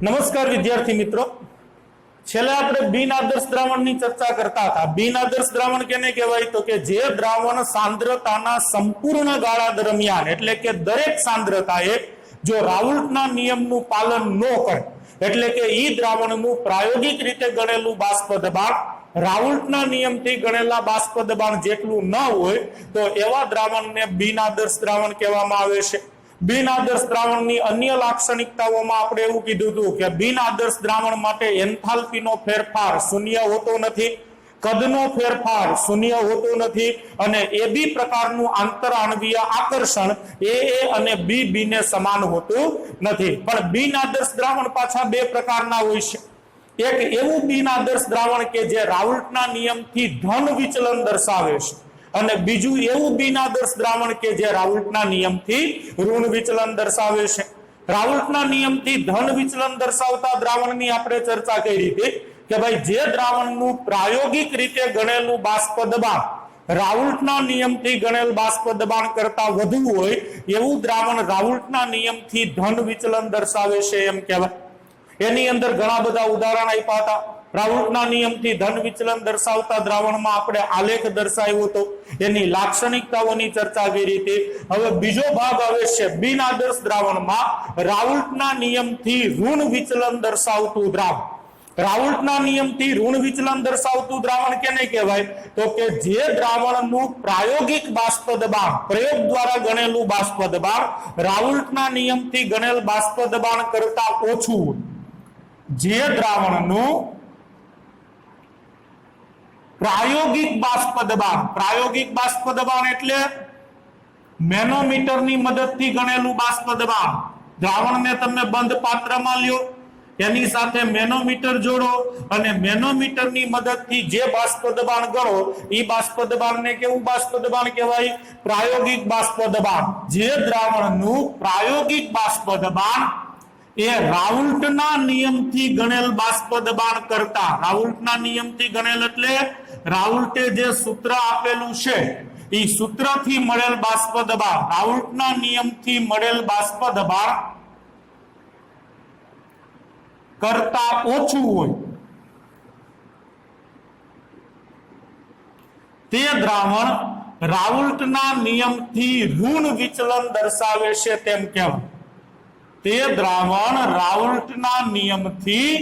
નમસ્કાર વિદ્યાર્થી મિત્રો, છેલ્લે આપણે બિન આદર્શ દ્રાવણની ચર્ચા કરતા હતા. બિન આદર્શ દ્રાવણ કેને કહેવાય? તો કે જે દ્રાવણ સાંદ્રતાના સંપૂર્ણ ગાળા દરમિયાન એટલે કે દરેક સાંદ્રતાએ જો રાઉલ્ટના નિયમનું પાલન ન કરે એટલે કે ઈ દ્રાવણનું પ્રાયોગિક રીતે ગણેલું બાષ્પ દબાણ રાઉલ્ટના નિયમથી ગણેલા બાષ્પ દબાણ જેટલું ન હોય તો એવા દ્રાવણને બિન આદર્શ દ્રાવણ કહેવામાં આવે છે. બિન આદર્શ દ્રાવણની અન્ય લાક્ષણિકતાઓમાં આપણે એવું કીધું હતું કે બિન આદર્શ દ્રાવણ માટે એન્થાલ્પીનો ફેરફાર શૂન્ય હોતો નથી, કદનો ફેરફાર શૂન્ય હોતો નથી અને એ બી પ્રકારનું આંતરઆણવીય આકર્ષણ એ અને બી ને સમાન હોતું નથી. પણ બિન આદર્શ દ્રાવણ પાછા બે પ્રકારના હોય છે. એક એવું બિન આદર્શ દ્રાવણ કે જે રાઉલ્ટના નિયમથી ધન વિચલન દર્શાવે છે અને બીજું એવું બિન આદર્શ દ્રાવણ કે જે રાઉલ્ટના નિયમથી ઋણ વિચલન દર્શાવે છે. રાઉલ્ટના નિયમથી ધન વિચલન દર્શાવતા દ્રાવણની આપણે ચર્ચા કરી હતી કે ભાઈ જે દ્રાવણનું પ્રાયોગિક રીતે ગણેલું બાષ્પ દબાણ રાઉલ્ટના નિયમથી ગણેલ બાષ્પ દબાણ કરતા વધુ હોય એવું દ્રાવણ રાઉલ્ટના નિયમથી ધન વિચલન દર્શાવે છે એમ કહેવાય. એની અંદર ઘણા બધા ઉદાહરણ આપ્યા હતા. રાઉલ્ટના નિયમથી ધન વિચલન દર્શાવતા દ્રાવણમાં આપણે આલેખ દર્શાવ્યો હતો, એની લાક્ષણિકતાઓની ચર્ચા કરી હતી. હવે બીજો ભાગ આવે છે બિન આદર્શ દ્રાવણમાં રાઉલ્ટના નિયમથી ઋણ વિચલન દર્શાવતું દ્રાવણ. રાઉલ્ટના નિયમથી ઋણ વિચલન દર્શાવતું દ્રાવણ કેને કહેવાય? તો કે જે દ્રાવણનું પ્રાયોગિક બાષ્પ દબાણ પ્રયોગ દ્વારા ગણેલું બાષ્પ દબાણ રાઉલ્ટના નિયમથી ગણેલ બાષ્પ દબાણ કરતા ઓછું હોય. જે દ્રાવણનું પ્રાયોગિક બાષ્પ દબાણ એટલે મેનોમીટરની મદદથી ગણેલું બાષ્પ દબાણ. દ્રાવણને તમે બંધ પાત્રમાં લ્યો, એની સાથે મેનોમીટર જોડો અને મેનોમીટરની મદદથી જે બાષ્પ દબાણ ગણો એ બાષ્પ દબાણને કેવું બાષ્પ દબાણ કહેવાય? પ્રાયોગિક બાષ્પ દબાણ. જે દ્રાવણનું પ્રાયોગિક બાષ્પ દબાણ એ રાઉલ્ટના નિયમથી ગણેલ બાષ્પ દબાણ કરતા, રાઉલ્ટના નિયમથી ગણેલ એટલે રાઉલ્ટે જે સૂત્ર આપેલું છે એ સૂત્રથી મળેલ બાષ્પ દબાણ રાઉલ્ટના નિયમથી મળેલ બાષ્પ દબાણ કરતા ઓછું હોય તે દ્રાવણ રાઉલ્ટના નિયમથી ઋણ વિચલન દર્શાવે છે તેમ કહેવાય. તે દ્રાવણ રાઉલ્ટના નિયમથી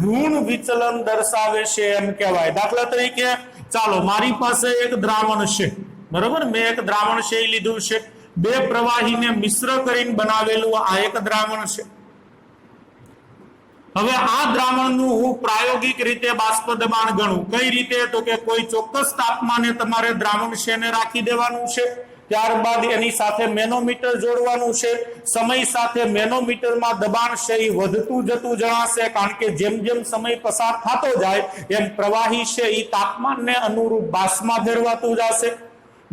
ઋણ વિચલન દર્શાવે છે એમ કહેવાય. દાખલા તરીકે ચાલો મારી પાસે એક દ્રાવણ છે, બરોબર, મેં એક દ્રાવણ છે એ લીધું છે, બે પ્રવાહીને મિશ્ર કરીને બનાવેલું આ એક દ્રાવણ છે. હવે આ દ્રાવણનું હું પ્રાયોગિક રીતે બાષ્પ દબાણ ગણું. કઈ રીતે? તો કે કોઈ ચોક્કસ તાપમાને તમારે દ્રાવણ છે ને રાખી દેવાનું છે, ત્યારબાદ એની સાથે મેનોમીટર જોડવાનું છે. સમય સાથે મેનોમીટરમાં દબાણ છે એ વધતું જતું જણાશે, કારણ કે જેમ જેમ સમય પસાર થતો જાય એમ પ્રવાહી છે એ તાપમાનને અનુરૂપ બાષ્પમાં ફેરવાતું જશે.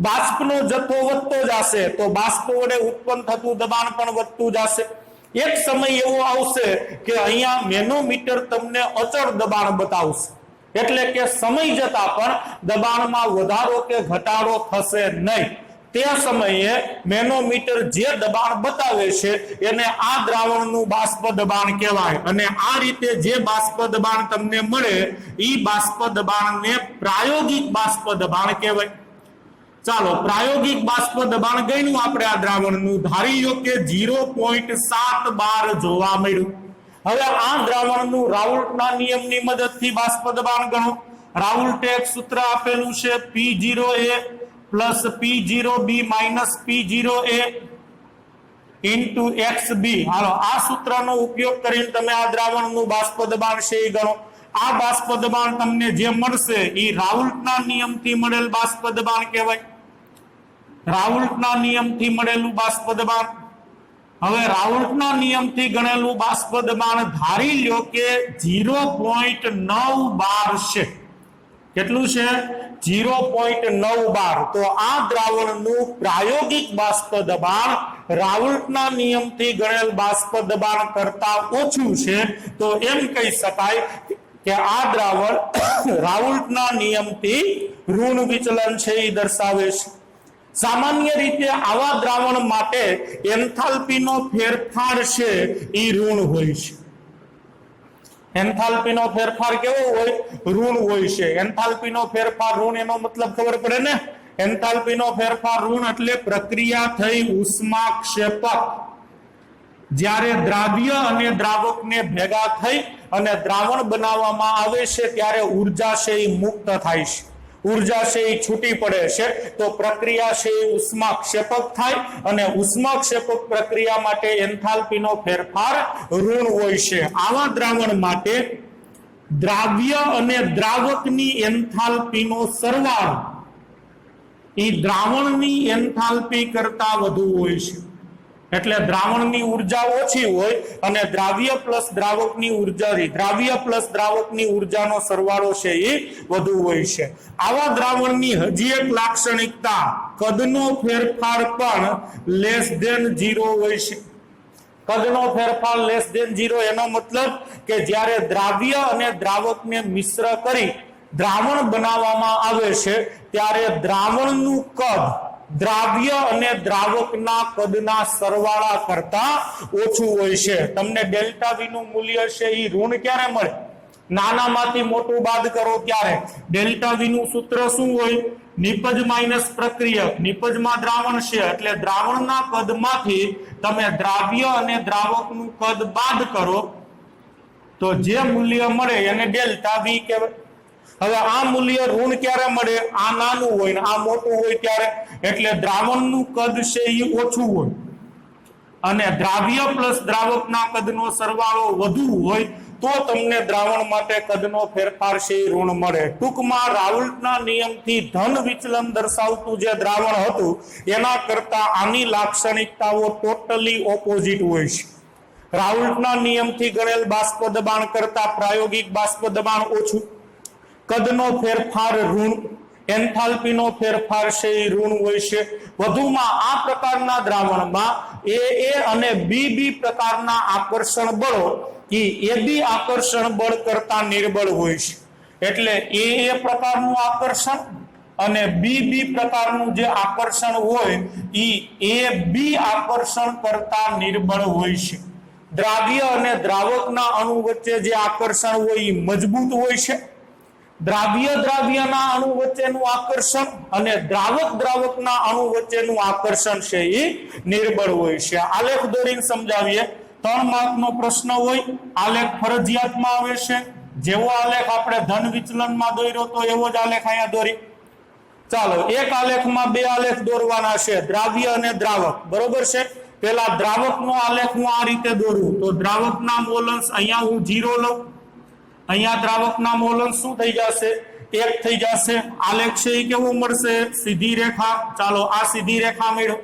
બાષ્પનો જથ્થો વધતો જશે તો બાષ્પ વડે ઉત્પન્ન થતું દબાણ પણ વધતું જશે. એક સમય એવો આવશે કે અહીંયા મેનોમીટર તમને અચળ દબાણ બતાવશે, એટલે કે સમય જતા પણ દબાણમાં વધારો કે ઘટાડો થશે નહીં. તે સમયે મેનોમીટર જે દબાણ બતાવે છે એને આ દ્રાવણનું બાષ્પ દબાણ કહેવાય અને આ રીતે જે બાષ્પ દબાણ તમને મળે એ બાષ્પ દબાણને પ્રાયોગિક બાષ્પ દબાણ કહેવાય. ચાલો પ્રાયોગિક બાષ્પ દબાણ ગણ્યું આપણે આ દ્રાવણનું, ધારી લો કે 0.7 જોવા મળ્યું. હવે આ દ્રાવણનું રાઉલ્ટના નિયમની મદદથી બાષ્પ દબાણ ગણો. રાઉલ્ટે એક સૂત્ર આપેલું છે P0A plus P0B minus P0A into XB. હાલો આ સૂત્રનો ઉપયોગ કરીને તમે આ દ્રાવણનું બાષ્પ દબાણ છે એ ગણો. આ બાષ્પ દબાણ તમને જે મળશે એ રાઉલ્ટના નિયમથી મળેલ બાષ્પ દબાણ કહેવાય. રાઉલ્ટના નિયમથી મળેલું બાષ્પ દબાણ. હવે રાઉલ્ટના નિયમથી ગણેલું બાષ્પ દબાણ ધારી લ્યો કે 0.9 છે. કેટલું છે? 0.9. તો આ દ્રાવણનું પ્રાયોગિક બાષ્પ દબાણ રાઉલ્ટના નિયમથી ગણેલ બાષ્પ દબાણ કરતા ઓછું છે. તો એમ કહી શકાય કે આ દ્રાવણ રાઉલ્ટના નિયમથી ઋણ વિચલન છે એ દર્શાવે છે. સામાન્ય રીતે આવા દ્રાવણ માટે એન્થાલ્પીનો ફેરફાર છે એ ઋણ હોય છે. એન્થાલ્પીનો ફેરફાર કેવો હોય? ઋણ હોય છે. એન્થાલ્પીનો ફેરફાર ઋણ, એનો મતલબ ખબર પડે ને? એન્થાલ્પીનો ફેરફાર ઋણ એટલે પ્રક્રિયા થઈ ઉષ્માક્ષેપક. જ્યારે દ્રાવ્ય અને દ્રાવકને ભેગા થઈ અને દ્રાવણ બનાવવામાં આવે છે ત્યારે ઉર્જા છે એ મુક્ત થાય છે, ઉર્જા છે એ છૂટી પડે છે. તો પ્રક્રિયા છે એ ઉષ્માક્ષેપક થાય અને ઉષ્માક્ષેપક પ્રક્રિયા માટે એન્થાલ્પીનો ફેરફાર ઋણ હોય છે. આવા દ્રાવણ માટે દ્રાવ્ય અને દ્રાવકની એન્થાલ્પીનો સરવાળો એ દ્રાવણની એન્થાલ્પી કરતા વધુ હોય છે. એટલે દ્રાવણની ઉર્જા ઓછી હોય અને દ્રાવ્ય પ્લસ દ્રાવકની ઉર્જા, દ્રાવ્ય પ્લસ દ્રાવકની ઉર્જાનો સરવાળો છે એ વધુ હોય છે. આવા દ્રાવણની હજી એક લાક્ષણિકતા, કદનો ફેરફાર પણ લેસ ધેન 0 હોય છે. કદનો ફેરફાર લેસ ધેન 0 એનો મતલબ કે જ્યારે દ્રાવ્ય અને દ્રાવકને મિશ્ર કરી દ્રાવણ બનાવવામાં આવે છે ત્યારે દ્રાવણનું કદ દ્રાવ્ય અને દ્રાવકના કદના સરવાળા કરતા ઓછું હોય છે. તમને ડેલ્ટા વી નું મૂલ્ય છે એ ઋણ ક્યારે મળે? નાનામાંથી મોટું બાદ કરો ત્યારે. ડેલ્ટા વી નું સૂત્ર શું હોય? નિપજ માઇનસ પ્રક્રિયક. નિપજમાં દ્રાવણ છે એટલે દ્રાવણના કદમાંથી તમે દ્રાવ્ય અને દ્રાવકનું કદ બાદ કરો તો જે મૂલ્ય મળે એને ડેલ્ટા વી કહેવાય. હવે આ મૂલ્ય ઋણ ક્યારે મળે? આ નાનું હોય ને આ મોટું હોય ત્યારે. એટલે દ્રાવણનું કદ છે એ ઓછું હોય અને દ્રાવ્ય પ્લસ દ્રાવકના કદનો સરવાળો વધુ હોય તો તમને દ્રાવણ માટે કદનો ફેરફાર છે એ ઋણ મળે. ટૂંકમાં રાઉલ્ટના નિયમથી ધન વિચલન દર્શાવતું જે દ્રાવણ હતું એના કરતા આની લાક્ષણિકતાઓ ટોટલી ઓપોઝિટ હોય છે. રાઉલ્ટના નિયમથી ગણેલ બાષ્પ દબાણ કરતા પ્રાયોગિક બાષ્પ દબાણ ઓછું, કદનો ફેરફાર ઋણ, એન્થાલ્પીનો ફેરફાર છે એ ઋણ હોય છે. વધુમાં આ પ્રકારના દ્રાવણમાં એ અને બી પ્રકારના આકર્ષણ બળો એ બી આકર્ષણ બળ કરતા નિર્બળ હોય છે. એટલે એ પ્રકારનું આકર્ષણ અને બી પ્રકારનું જે આકર્ષણ હોય એ બી આકર્ષણ કરતા નિર્બળ હોય છે. દ્રાવ્ય અને દ્રાવકના અણુ વચ્ચે જે આકર્ષણ હોય એ મજબૂત હોય છે. દ્રાવ્યના અણુ વચ્ચેનું આકર્ષણ અને દ્રાવકના અણુ વચ્ચેનું આકર્ષણ છે એ નિર્બળ હોય છે. આલેખ દોરીને સમજાવીએ. 3 માર્કનો પ્રશ્ન હોય, આલેખ ફરજિયાતમાં આવે છે. જેવો આલેખ આપણે ધન વિચલનમાં દોર્યો તો એવો જ આલેખ અહીંયા દોરી. ચાલો, એક આલેખમાં 2 આલેખ દોરવાના છે, દ્રાવ્ય અને દ્રાવક. બરોબર છે? પેલા દ્રાવકનો આલેખ હું આ રીતે દોરું તો દ્રાવકના મોલન્સ અહીંયા હું 0 લઉં, અહીંયા દ્રાવકના મોલન્સ શું થઈ જશે? 1 થઈ જશે. આલેખ છે એ કેવો મળશે? સીધી રેખા. ચાલો, આ સીધી રેખા મેળવો.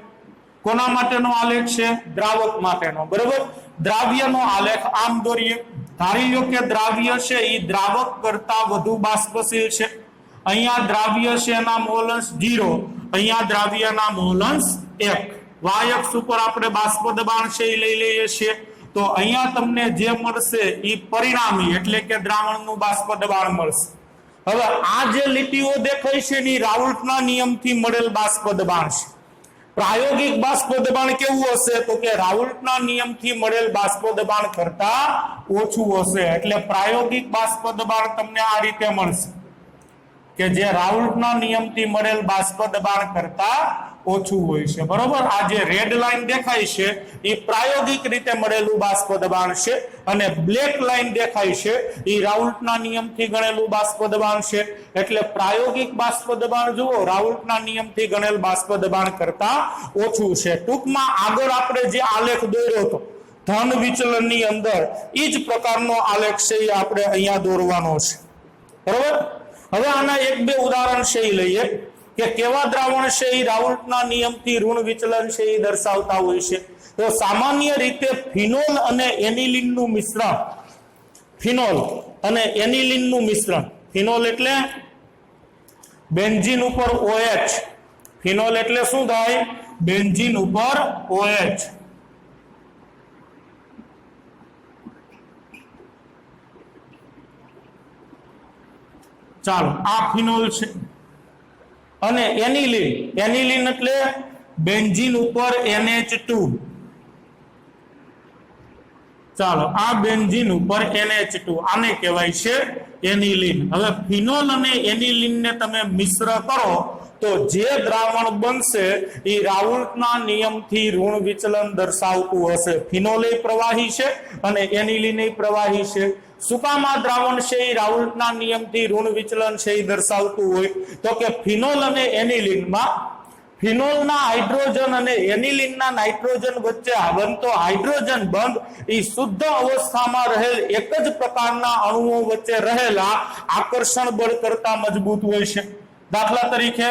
કોના માટેનો આલેખ છે? દ્રાવક માટેનો. બરોબર? દ્રાવ્યનો આલેખ આમ દોરીએ. ધારી લો કે દ્રાવ્ય છે એ દ્રાવક કરતા વધુ બાષ્પશીલ છે. અહીંયા દ્રાવ્ય છે એના મોલન્સ 0, અહીંયા દ્રાવ્યના મોલન્સ 1. y અક્ષ ઉપર આપણે બાષ્પ દબાણ છે એ લઈ લઈએ છીએ તો અહીંયા તમને જે મળશે એ પરિણામી એટલે કે દ્રાવણનું બાષ્પ દબાણ મળશે. હવે આ જે લીટીઓ દેખાય છે એ રાઉલ્ટના નિયમથી મળેલ બાષ્પ દબાણ છે. પ્રાયોગિક બાષ્પ દબાણ કેવું હશે? તો કે રાઉલ્ટના નિયમથી મળેલ બાષ્પ દબાણ કરતા ઓછું હશે. એટલે પ્રાયોગિક બાષ્પ દબાણ તમને આ રીતે મળશે કે જે રાઉલ્ટના નિયમથી મળેલ બાષ્પ દબાણ કરતા ઓછું હોય છે. બરોબર? આ જે રેડ લાઈન દેખાય છે એ પ્રાયોગિક રીતે મળેલું બાષ્પ દબાણ છે અને બ્લેક લાઈન દેખાય છે એ રાઉલ્ટના નિયમથી ગણેલું બાષ્પ દબાણ છે. એટલે પ્રાયોગિક બાષ્પ દબાણ જુઓ રાઉલ્ટના નિયમથી ગણેલ બાષ્પ દબાણ કરતા ઓછું છે. ટૂંકમાં આગળ આપણે જે આલેખ દોર્યો હતો ધન વિચલનની અંદર એ જ પ્રકારનો આલેખ છે એ આપણે અહીંયા દોરવાનો છે. બરોબર? હવે આના 1-2 ઉદાહરણ છે એ લઈએ કે કેવા દ્રાવણ છે એ રાઉલ્ટના નિયમથી ઋણ વિચલન છે એ દર્શાવતા હોય છે. તો સામાન્ય રીતે ફિનોલ અને એનિલિનનું મિશ્રણ, ફિનોલ અને એનિલિનનું મિશ્રણ, ફિનોલ એટલે બેન્ઝીન ઉપર OH, ફિનોલ એટલે શું થાય? બેન્ઝીન ઉપર OH. ચાલો, આ ફિનોલ છે અને એનિલિન એટલે બેન્ઝીન ઉપર NH2. ચાલો આ બેન્ઝીન ઉપર NH2 આને કહેવાય છે એનિલિન। હવે ફિનોલ અને એનિલિન ને તમે મિશ્ર કરો તો જે દ્રાવણ બનશે એ રાઉલ્ટના નિયમથી ઋણ વિચલન દર્શાવતું હશે। ફિનોલ એ પ્રવાહી છે અને એનિલિન એ પ્રવાહી છે। શું કામ આ દ્રાવણ છે એ રાઉલ્ટના નિયમથી ઋણ વિચલન છે એ દર્શાવતું હોય તો કે ફિનોલ અને એનિલિનમાં ફિનોલના હાઇડ્રોજન અને એનિલિનના નાઇટ્રોજન વચ્ચે બનતો હાઇડ્રોજન બંધ એ શુદ્ધ અવસ્થામાં રહેલ એક જ પ્રકારના અણુઓ વચ્ચે રહેલા આકર્ષણ બળ કરતા મજબૂત હોય છે। દાખલા તરીકે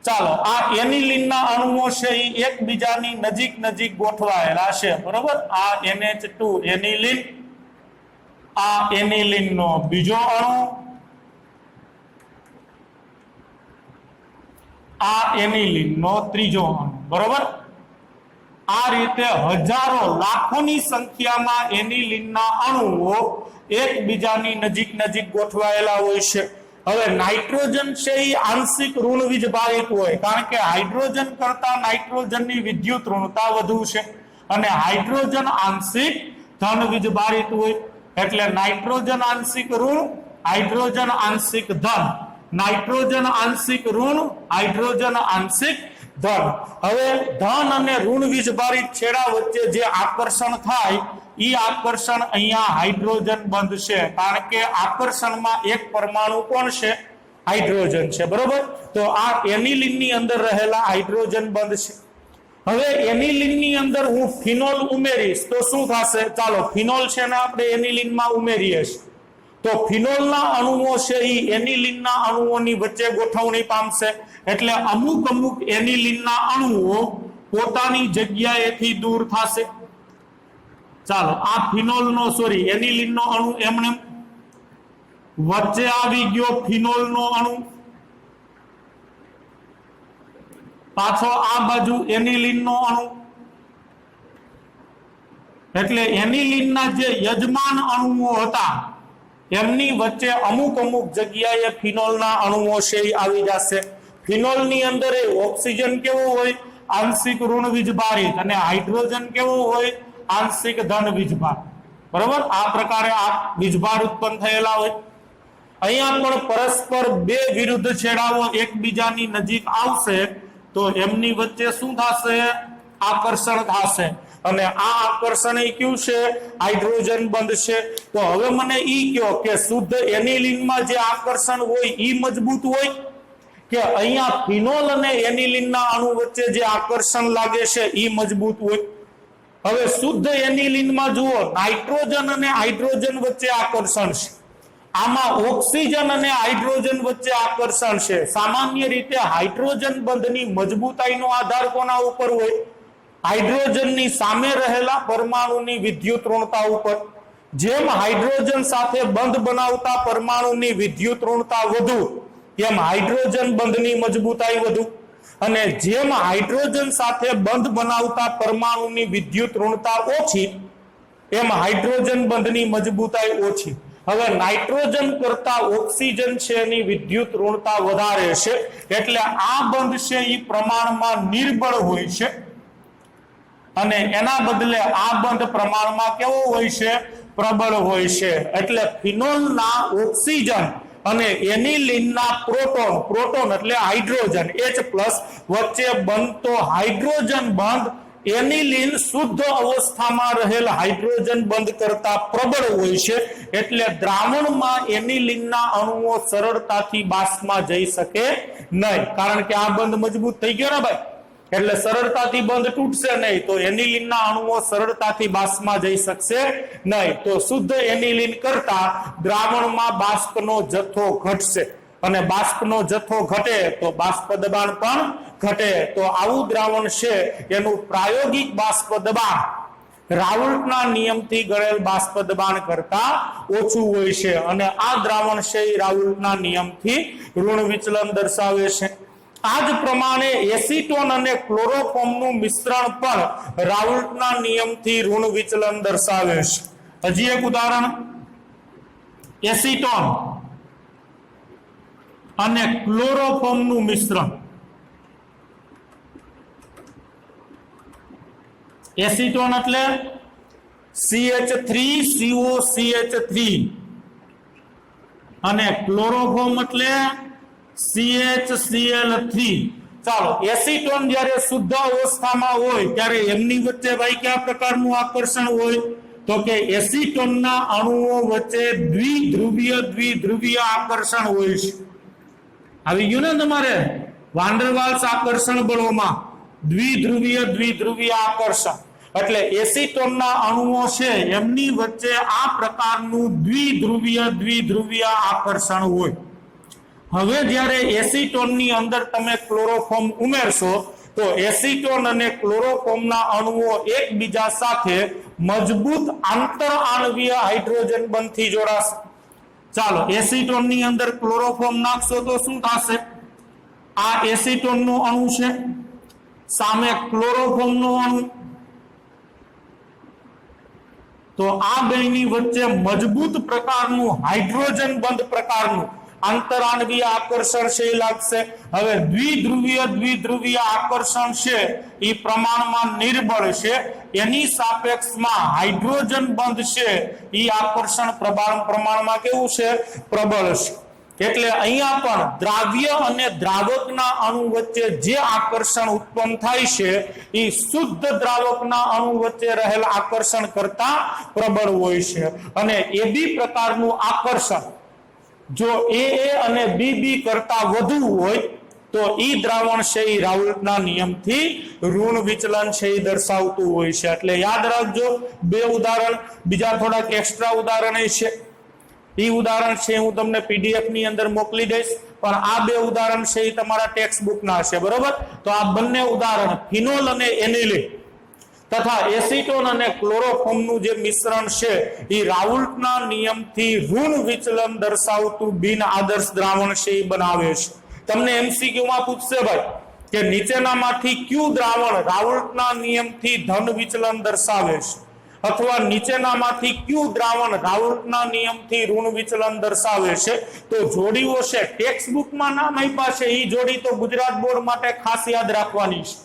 ચાલો આ એનિલિનના અણુઓ છે એ એકબીજાની નજીક નજીક ગોઠવાયેલા છે બરોબર। આ NH2 એનિલિન, આ એનિલિનનો બીજો અણુ, આ એનિલિનનો ત્રીજો અણુ બરોબર। આ રીતે હજારો લાખોની સંખ્યામાં એનિલિનના અણુઓ એકબીજાની નજીક નજીક ગોઠવાયેલા હોય છે। હવે નાઇટ્રોજન છે એ આંશિક ઋણ વીજભારિત હોય કારણ કે હાઇડ્રોજન કરતા નાઇટ્રોજનની વિદ્યુત ઋણતા વધુ છે અને હાઇડ્રોજન આંશિક ધન વીજભારિત હોય એટલે નાઇટ્રોજન આંશિક ઋણ, હાઇડ્રોજન આંશિક ધન, નાઇટ્રોજન આંશિક ઋણ, હાઇડ્રોજન આંશિક ધન। હવે ધન અને ઋણ વીજભારિત છેડા વચ્ચે જે આકર્ષણ થાય એ આકર્ષણ અહીંયા હાઇડ્રોજન બંધ છે કારણ કે આકર્ષણમાં એક પરમાણુ કોણ છે? હાઇડ્રોજન છે બરોબર। તો આ એનિલિનની અંદર રહેલા હાઇડ્રોજન બંધ છે। હવે એનિલિનની અંદર હું ફિનોલ ઉમેરીશ તો શું થશે? ચાલો ફિનોલ છે ને આપણે એનિલિનમાં ઉમેરીએ છીએ તો ફિનોલના અણુઓ છે એ એનિલિનના અણુઓની વચ્ચે ગોઠવણી પામશે એટલે અમુક અમુક એનિલિનના અણુઓ પોતાની જગ્યાએથી દૂર થશે। ચાલો આ ફિનોલનો સોરી એનિલિનનો અણુ એમને વચ્ચે આવી ગયો, ફિનોલનો અણુ પાછો આ બાજુ એનિલિનનો અણુ એટલે એનિલિનના જે યજમાન અણુઓ હતા એમની વચ્ચે અમુક અમુક જગ્યાએ ફિનોલના અણુઓ છે આવી જશે। ફિનોલની અંદર ઓક્સિજન કેવો હોય? આંશિક ઋણ વીજભારિત અને હાઇડ્રોજન કેવો હોય? આંશિક ધન વીજભાર બરોબર। આ પ્રકારે આ વીજભાર ઉત્પન્ન થયેલા હોય। અહીંયા પણ પરસ્પર બે વિરુદ્ધ છેડાઓ એકબીજાની નજીક આવશે તો એમની વચ્ચે શું થશે? આકર્ષણ થશે અને આ આકર્ષણ એ કયું છે? હાઇડ્રોજન બંધ છે। તો હવે મને ઈ કયો કે શુદ્ધ એનિલિનમાં જે આકર્ષણ હોય ઈ મજબૂત હોય કે અહીંયા ફિનોલ અને એનિલિનના અણુ વચ્ચે જે આકર્ષણ લાગે છે ઈ મજબૂત હોય? હવે શુદ્ધ એનિલિનમાં જુઓ નાઇટ્રોજન અને હાઇડ્રોજન વચ્ચે આકર્ષણ છે, આમાં ઓક્સિજન અને હાઇડ્રોજન વચ્ચે આકર્ષણ છે। સામાન્ય રીતે હાઇડ્રોજન બંધની મજબૂતાઈનો આધાર કોના ઉપર હોય? હાઇડ્રોજનની સામે રહેલા પરમાણુની વિદ્યુત ઋણતા ઉપર। જેમ હાઇડ્રોજન સાથે બંધ બનાવતા પરમાણુની વિદ્યુત ઋણતા વધુ એમ હાઇડ્રોજન બંધની મજબૂતાઈ વધુ અને જેમ હાઇડ્રોજન સાથે બંધ બનાવતા પરમાણુની વિદ્યુત ઋણતા ઓછી એમ હાઇડ્રોજન બંધની મજબૂતાઈ ઓછી। હવે નાઇટ્રોજન કરતા ઓક્સિજન છે એની વિદ્યુત ઋણતા વધારે છે એટલે આ બંધ છે એ પ્રમાણમાં નિર્બળ હોય છે અને એના બદલે આ બંધ પ્રમાણમાં કેવો હોય છે? પ્રબળ હોય છે। એટલે ફિનોલના ઓક્સિજન અને એનિલિનના પ્રોટોન, પ્રોટોન એટલે હાઇડ્રોજન H+ વચ્ચે બનતો હાઇડ્રોજન બંધ એનિલિન શુદ્ધ અવસ્થામાં રહેલ હાઇડ્રોજન બંધ કરતા પ્રબળ હોય છે એટલે દ્રાવણમાં એનિલિનના અણુઓ સરળતાથી બાષ્પમાં જઈ શકે નહીં કારણ કે આ બંધ મજબૂત થઈ ગયો ને ભાઈ એટલે સરળતાથી બંધ તૂટશે નહીં તો એનિલિનના અણુઓ સરળતાથી બાષ્પમાં જઈ શકશે નહીં તો શુદ્ધ એનિલિન કરતા દ્રાવણમાં બાષ્પનો જથ્થો ઘટશે અને બાષ્પનો જથ્થો ઘટે તો બાષ્પ દબાણ પણ ઘટે તો આવું દ્રાવણ છે એનું પ્રાયોગિક બાષ્પ દબાણ રાઉલ્ટના નિયમથી ગણેલ બાષ્પ દબાણ કરતા ઓછું હોય છે અને આ દ્રાવણ છે એ રાઉલ્ટના નિયમથી ઋણ વિચલન દર્શાવે છે। આ જ પ્રમાણે એસિટોન અને ક્લોરોફોર્મનું મિશ્રણ પણ રાઉલ્ટના નિયમથી ઋણ વિચલન દર્શાવે છે। હજી એક ઉદાહરણ એસિટોન અને ક્લોરોફોર્મનું મિશ્રણ। એસિટોન એટલે CH3COCH3 અને ક્લોરોફોર્મ એટલે CHCl3. ચાલો, એસિટોન જ્યારે શુદ્ધ અવસ્થામાં હોય ત્યારે એમની વચ્ચે ભાઈ કયા પ્રકારનું આકર્ષણ હોય? તો કે એસિટોનના અણુઓ વચ્ચે દ્વિધ્રુવીય આકર્ષણ હોય છે. આવી ગયું ને તમારે વાન્ડરવાલ્સ આકર્ષણ બળોમાં દ્વિધ્રુવીય આકર્ષણ. એટલે એસિટોનના અણુઓ છે એમની વચ્ચે આ પ્રકારનું દ્વિધ્રુવીય આકર્ષણ હોય. હવે જ્યારે એસિટોનની અંદર તમે ક્લોરોફોર્મ ઉમેરશો તો એસિટોન અને ક્લોરોફોર્મના અણુઓ એકબીજા સાથે મજબૂત આંતર આણવીય હાઇડ્રોજન બંધથી જોડાશે. ચાલો, એસિટોનની અંદર ક્લોરોફોર્મ નાખશો તો શું થશે? આ એસિટોનનો અણુ છે, સામે ક્લોરોફોર્મનો અણુ, તો આ બેની વચ્ચે મજબૂત પ્રકારનું હાઇડ્રોજન બંધ પ્રકારનું આંતરાણવીય આકર્ષણ છે એ લાગશે. હવે દ્વિધ્રુવીય આકર્ષણ છે એ પ્રમાણમાં નિર્બળ છે, એની સાપેક્ષમાં હાઇડ્રોજન બંધ છે એ આકર્ષણ પ્રમાણમાં કેવું છે? પ્રબળ છે. એટલે અહીંયા પણ દ્રાવ્ય અને દ્રાવકના અણુ વચ્ચે જે આકર્ષણ ઉત્પન્ન થાય છે એ શુદ્ધ દ્રાવકના અણુ વચ્ચે રહેલ આકર્ષણ કરતા પ્રબળ હોય છે. અને એ બી પ્રકારનું આકર્ષણ જો એ અને બી કરતા વધુ હોય તો ઈ દ્રાવણ છે એ રાઉલ્ટના નિયમથી ઋણ વિચલન છે એ દર્શાવતું હોય છે. એટલે યાદ રાખજો, બે ઉદાહરણ, બીજા થોડાક એક્સ્ટ્રા ઉદાહરણ છે. એ ઉદાહરણ છે હું તમને પીડીએફ ની અંદર મોકલી દઈશ, પણ આ બે ઉદાહરણ છે એ તમારા ટેક્સ્ટ બુકના છે, બરોબર? તો આ બંને ઉદાહરણ ફિનોલ અને એનિલિન તથા એસિટોન અને ક્લોરોફોર્મનું જે મિશ્રણ છે એ રાઉલ્ટના નિયમથી ઋણ વિચલન દર્શાવતું બિન આદર્શ દ્રાવણ છે એ બનાવે છે. તમને એમસીક્યુ માં પૂછશે ભાઈ કે નીચેનામાંથી કયું દ્રાવણ રાઉલ્ટના નિયમથી ધન વિચલન દર્શાવે છે, અથવા નીચેનામાંથી કયું દ્રાવણ રાઉલ્ટના નિયમથી ઋણ વિચલન દર્શાવે છે? તો જોડીઓ છે ટેક્સ્ટ બુકમાં નામ આપ્યા છે, એ જોડી તો ગુજરાત બોર્ડ માટે ખાસ યાદ રાખવાની છે.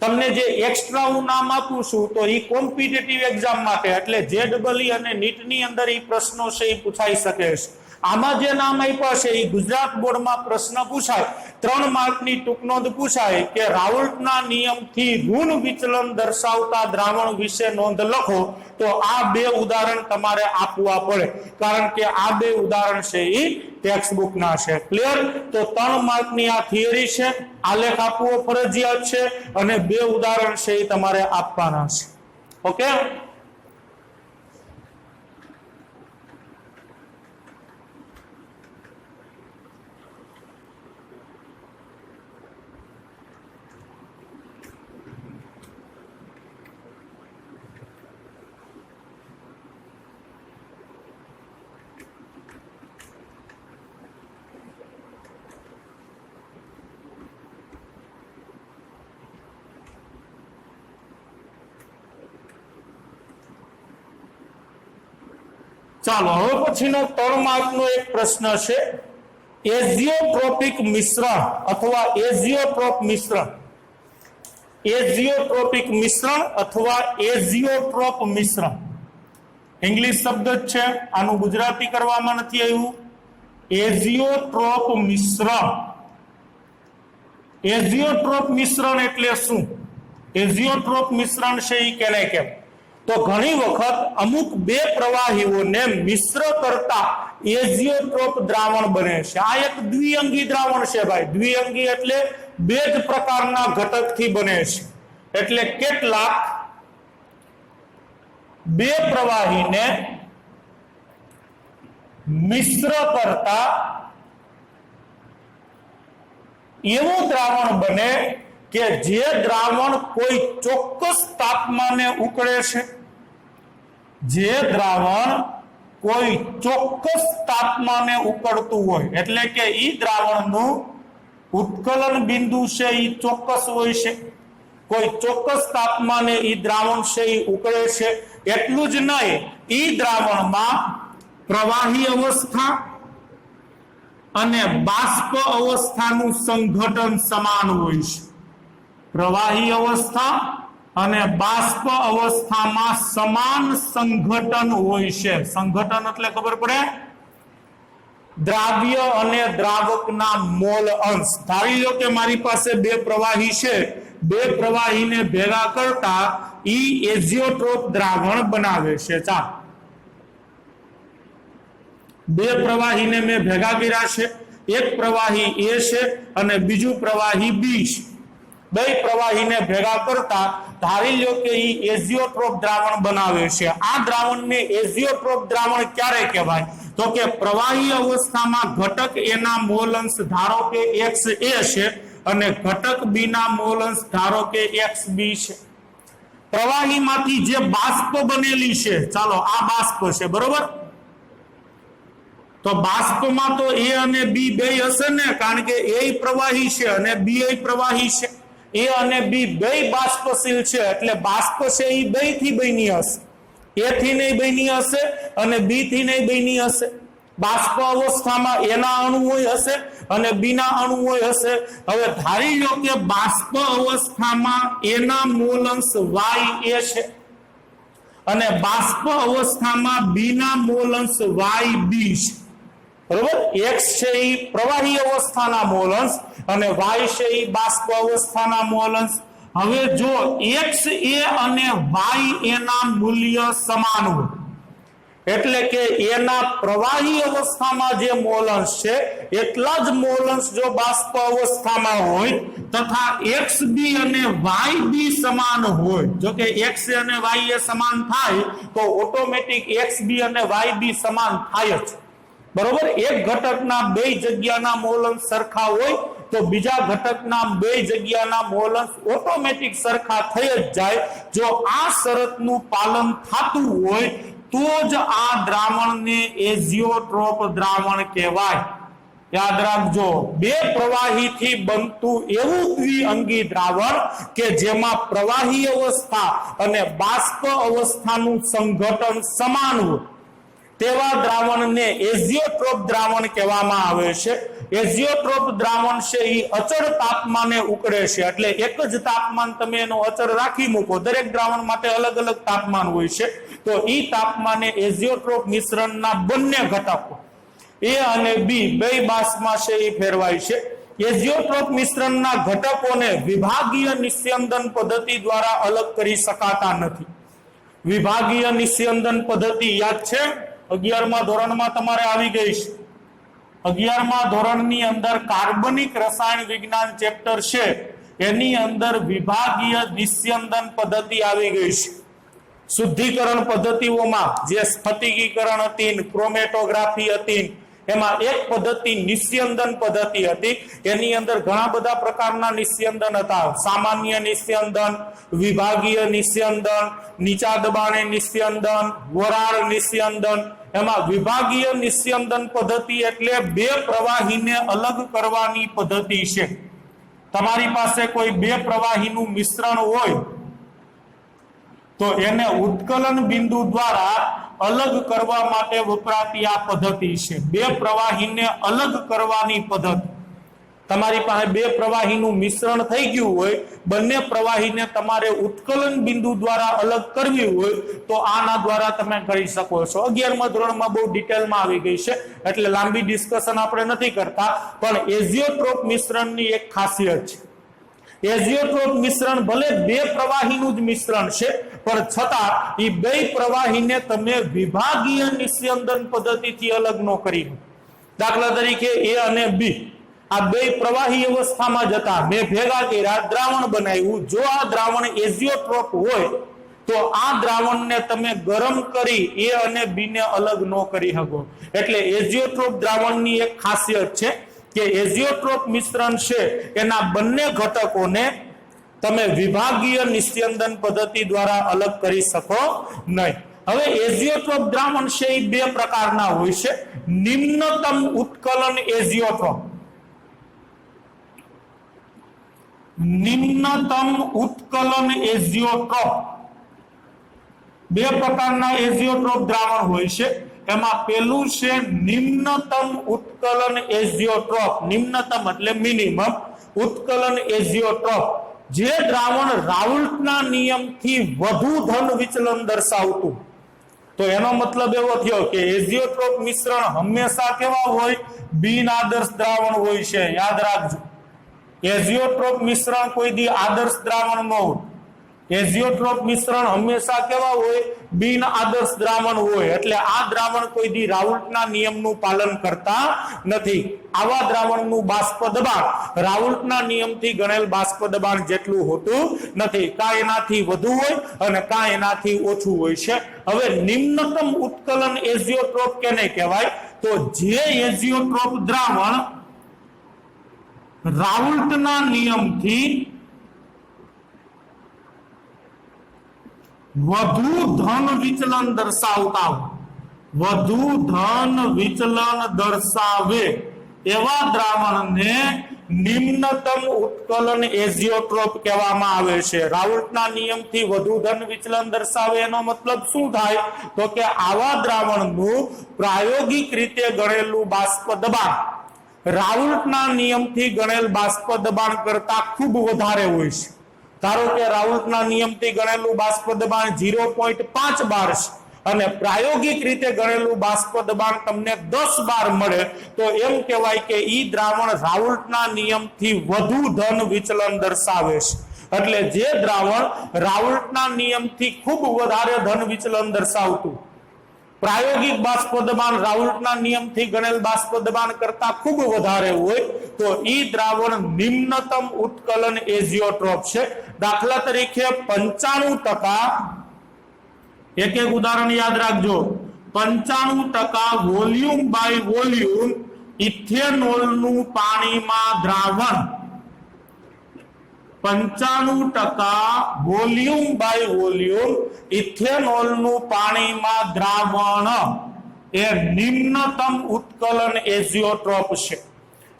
તમને જે એક્સ્ટ્રા હું નામ આપું છું તો એ કોમ્પિટિટિવ એક્ઝામ માટે, એટલે JEE અને નીટની અંદર એ પ્રશ્નો છે એ પૂછાઈ શકે છે. આમાં જે નામ આપ્યા છે એ ગુજરાત બોર્ડમાં પ્રશ્ન પૂછાય, 3 માર્કની ટૂંકનોંધ પૂછાય કે રાઉલ્ટના નિયમથી ઋણ વિચલન દર્શાવતા દ્રાવણ વિશે નોંધ લખો, તો આ બે ઉદાહરણ તમારે આપવા પડે, કારણ કે આ બે ઉદાહરણ છે એ ટેક્સ્ટ બુકના છે. ક્લિયર? તો 3 માર્કની આ થિયરી છે, આલેખ આપવો ફરજિયાત છે અને બે ઉદાહરણ છે એ તમારે આપવાના છે. ઓકે? ચાલો, હવે પછીનો 3 માર્કનો એક પ્રશ્ન છે, એઝિયોટ્રોપિક મિશ્રણ અથવા એઝિયોટ્રોપ મિશ્રણ. એઝિયોટ્રોપિક મિશ્રણ અથવા એઝિયોટ્રોપ મિશ્રણ ઇંગ્લિશ શબ્દ જ છે, આનું ગુજરાતી કરવામાં નથી આવ્યું. એઝિયોટ્રોપ મિશ્રણ. એઝિયોટ્રોપ મિશ્રણ એટલે શું? એઝિયોટ્રોપ મિશ્રણ છે એ કેને કેમ? તો ઘણી વખત અમુક બે પ્રવાહીઓને મિશ્ર કરતા એઝિયોટ્રોપ દ્રાવણ બને છે. આ એક દ્વિઅંગી દ્રાવણ છે ભાઈ. દ્વિઅંગી એટલે બે જ પ્રકારના ઘટકથી બને છે. એટલે કેટલાક બે પ્રવાહીને મિશ્ર કરતા એવું દ્રાવણ બને કે જે દ્રાવણ કોઈ ચોક્કસ તાપમાને ઉકળે છે. જે દ્રાવણ કોઈ ચોક્કસ તાપમાને ઉકળતું હોય, એટલે કે ઈ દ્રાવણનું ઉત્કલન બિંદુ છે ઈ ચોક્કસ હોય છે. કોઈ ચોક્કસ તાપમાને ઈ દ્રાવણ છે ઈ ઉકળે છે. એટલું જ નહીં, ઈ દ્રાવણમાં પ્રવાહી અવસ્થા અને બાષ્પ અવસ્થાનું સંઘટન સમાન હોય છે. પ્રવાહી અવસ્થા અને બાષ્પ અવસ્થામાં સમાન સંઘટન હોય છે। સંઘટન એટલે ખબર પડે, દ્રાવ્ય અને દ્રાવકના મોલ અંશ। ધારી લો કે મારી પાસે બે પ્રવાહી છે, બે પ્રવાહીને ભેગા કરતા ઈ એઝિયોટ્રોપ દ્રાવણ બનાવે છે। ચાલો, બે પ્રવાહીને મેં ભેગા કર્યા છે, એક પ્રવાહી એ છે અને બીજું પ્રવાહી બી છે। બે પ્રવાહીને ભેગા કરતા ધારી લો કે ઈ એઝિયોટ્રોપ દ્રાવણ બનાવે છે। આ દ્રાવણને એઝિયોટ્રોપ દ્રાવણ ક્યારે કહેવાય? તો કે પ્રવાહી અવસ્થામાં ઘટક એ ના મોલ અંશ ધારો કે XA છે અને ઘટક બી ના મોલ અંશ ધારો કે XB છે। પ્રવાહીમાંથી જે બાષ્પ બનેલી છે, ચાલો આ બાષ્પ છે, બરોબર? તો બાષ્પમાં તો A અને B બે હશે ને, કારણ કે A પ્રવાહી છે અને B પ્રવાહી છે। A અને B બે બાષ્પશીલ છે, એટલે બાષ્પ છે એ બે થી બની હશે, A થી નહીં બની હશે અને B થી નહીં બની હશે। બાષ્પ અવસ્થામાં A ના અણુઓ હશે અને B ના અણુઓ હશે। હવે ધારી લો કે બાષ્પ અવસ્થામાં A ના મોલ અંશ YA છે અને બાષ્પ અવસ્થામાં B ના મોલ અંશ YB છે, બરોબર? X છે એ પ્રવાહી અવસ્થાના મોલ અંશ અને Y છે એ બાષ્પ અવસ્થાના મોલ અંશ। હવે જો XA અને YA ના મૂલ્ય સમાન હોય, એટલે કે A ના પ્રવાહી અવસ્થામાં જે મોલ અંશ છે એટલા જ મોલ અંશ જો બાષ્પ અવસ્થામાં હોય તથા XB અને YB સમાન હોય, જો કે XA અને YA સમાન થાય તો ઓટોમેટિક XB અને YB સમાન થાય જ, બરોબર? એક ઘટકના બે જગ્યાના મોલ અંશ સરખા હોય તો બીજા ઘટકના બે જગ્યાના મોલ અંશ ઓટોમેટિક સરખા થઈ જ જાય। જો આ શરતનું પાલન થતું હોય તો જ આ દ્રાવણને એઝિયોટ્રોપ દ્રાવણ કહેવાય। યાદ રાખજો, બે પ્રવાહીથી બનતું એવું દ્વિઅંગી દ્રાવણ કે જેમાં પ્રવાહી અવસ્થા અને બાષ્પ અવસ્થાનું સંઘટન સમાન હોય તેવા દ્રાવણને એઝિયોટ્રોપ દ્રાવણ કહેવામાં આવે છે। એઝિયોટ્રોપ દ્રાવણ છે એ અચળ તાપમાને ઉકળે છે, એટલે એક જ તાપમાન તમે એનો અચળ રાખી મૂકો, દરેક દ્રાવણ માટે અલગ અલગ તાપમાન હોય છે, તો ઈ તાપમાને એઝિયોટ્રોપ મિશ્રણના બંને ઘટકો A અને B બે બાષ્પમાં છે એ ફેરવાય છે। એઝિયોટ્રોપ મિશ્રણના ઘટકોને વિભાગીય નિસ્યંદન પદ્ધતિ દ્વારા અલગ કરી શકાતા નથી। વિભાગીય નિસ્યંદન પદ્ધતિ યાદ છે? 11મા ધોરણમાં તમારે આવી ગઈ છે। 11મા ધોરણની અંદર કાર્બનિક રસાયણ વિજ્ઞાન ચેપ્ટર છે, એની અંદર વિભાગીય નિસ્યંદન પદ્ધતિ આવી ગઈ છે। શુદ્ધિકરણ પદ્ધતિઓમાં જે સ્ફટિકીકરણ હતી, ક્રોમેટોગ્રાફી હતી, એમાં એક પદ્ધતિ નિસ્યંદન પદ્ધતિ હતી। એની અંદર ઘણા બધા પ્રકારના નિસ્યંદન હતા, સામાન્ય નિસ્યંદન, વિભાગીય નિસ્યંદન, નીચા દબાણે નિસ્યંદન, વરાળ નિસ્યંદન। એમાં વિભાગીય નિસ્યંદન પદ્ધતિ એટલે બે પ્રવાહીને અલગ કરવાની પદ્ધતિ છે। તમારી પાસે કોઈ બે પ્રવાહીનું મિશ્રણ હોય તો એને ઉત્કલન બિંદુ દ્વારા અલગ કરવા માટે વપરાતી આ પદ્ધતિ છે। બે પ્રવાહીને અલગ કરવાની પદ્ધતિ। તમારી પાસે બે પ્રવાહીનું મિશ્રણ થઈ ગયું હોય, બંને પ્રવાહીને તમારે ઉત્કલન બિંદુ દ્વારા અલગ કરવી હોય તો આના દ્વારા તમે કરી શકો છો। 11મા ધોરણમાં બહુ ડિટેલમાં આવી ગઈ છે, એટલે લાંબી ડિસ્કશન આપણે નથી કરતા, પણ એઝિયોટ્રોપ મિશ્રણની એક ખાસિયત છે। એઝિયોટ્રોપ મિશ્રણ ભલે બે પ્રવાહીનું જ મિશ્રણ છે, પણ છતાં એ બે પ્રવાહીને તમે વિભાગીય નિસ્યંદન પદ્ધતિથી અલગ ન કરી। દાખલા તરીકે A અને B આ બે પ્રવાહી અવસ્થામાં જતા મેં ભેગા કર્યા, દ્રાવણ બનાવ્યું। જો આ દ્રાવણ એઝિયોટ્રોપ હોય તો આ દ્રાવણને તમે ગરમ કરી A અને B ને અલગ ન કરી શકો। એટલે એઝિયોટ્રોપ દ્રાવણની એક ખાસિયત છે કે એઝિયોટ્રોપ મિશ્રણ છે એના બંને ઘટકોને તમે વિભાગીય નિસ્યંદન પદ્ધતિ દ્વારા અલગ કરી શકો નહીં। હવે એઝિયોટ્રોપ દ્રાવણ છે એ બે પ્રકારના હોય છે। નિમ્નતમ ઉત્કલન એઝિયોટ્રોપ, નિમ્નતમ ઉત્કલન એઝિયોટ્રોપ, બે પ્રકારના એઝિયોટ્રોપ દ્રાવણ હોય છે। એમાં પહેલું છે નિમ્નતમ ઉત્કલન એઝિયોટ્રોપ, નિમ્નતમ એટલે મિનિમમ ઉત્કલન એઝિયોટ્રોપ, જે દ્રાવણ રાઉલ્ટના નિયમથી વધુ ધન વિચલન દર્શાવતું, તો એનો મતલબ એવો થયો કે એઝિયોટ્રોપ મિશ્રણ હંમેશા કેવા હોય? બિન આદર્શ દ્રાવણ હોય છે. યાદ રાખજો, એઝિયોટ્રોપ મિશ્રણ કોઈ દી આદર્શ દ્રાવણ ન હોય. એઝિયોટ્રોપ મિશ્રણ હંમેશા કેવા હોય? બિન આદર્શ દ્રાવણ હોય. એટલે આ દ્રાવણ કોઈ દી રાઉલ્ટના નિયમનું પાલન કરતા નથી. આવા દ્રાવણનું બાષ્પ દબાણ રાઉલ્ટના નિયમથી ગણેલ બાષ્પ દબાણ જેટલું હોતું નથી. કાં એનાથી વધુ હોય અને કાં એનાથી ઓછું હોય છે. હવે નિમ્નતમ ઉત્કલન એઝિયોટ્રોપ કેને કહેવાય? તો જે એઝિયોટ્રોપ દ્રાવણ રાઉલ્ટના નિયમથી વધુ ધન વિચલન દર્શાવતા હોય, વધુ ધન વિચલન દર્શાવે એવા દ્રાવણને નિમ્નતમ ઉત્કલન એઝિયોટ્રોપ કહેવામાં આવે છે. રાઉલ્ટના નિયમથી વધુ ધન વિચલન દર્શાવે એનો મતલબ શું થાય? તો કે આવા દ્રાવણનું પ્રાયોગિક રીતે ગણેલું બાષ્પ દબાણ રાઉલ્ટના નિયમથી ગણેલ બાષ્પ દબાણ કરતા ખૂબ વધારે હોય છે. ધારો કે રાઉલ્ટના નિયમથી ગણેલું બાષ્પ દબાણ 0.5 બાર છે અને પ્રાયોગિક રીતે ગણેલું બાષ્પ દબાણ તમને 10 બાર મળે, તો એમ કહેવાય કે ઈ દ્રાવણ રાઉલ્ટના નિયમથી વધુ ધન વિચલન દર્શાવે છે. એટલે જે દ્રાવણ રાઉલ્ટના નિયમથી ખૂબ વધારે ધન વિચલન દર્શાવતું, પ્રાયોગિક બાષ્પ દબાણ રાઉલ્ટના નિયમથી ગણેલ બાષ્પ દબાણ કરતા ખૂબ વધારે હોય, તો ઈ દ્રાવણ નિમ્નતમ ઉત્કલન એઝિયોટ્રોપ છે. દાખલા તરીકે 95%, એક એક ઉદાહરણ યાદ રાખજો, 95% વોલ્યુમ બાય વોલ્યુમ ઇથેનોલનું પાણીમાં દ્રાવણ, 95% વોલ્યુમ બાય વોલ્યુમ ઇથેનોલનું પાણીમાં દ્રાવણ એ નિમ્નતમ ઉત્કલન એઝિયોટ્રોપ છે.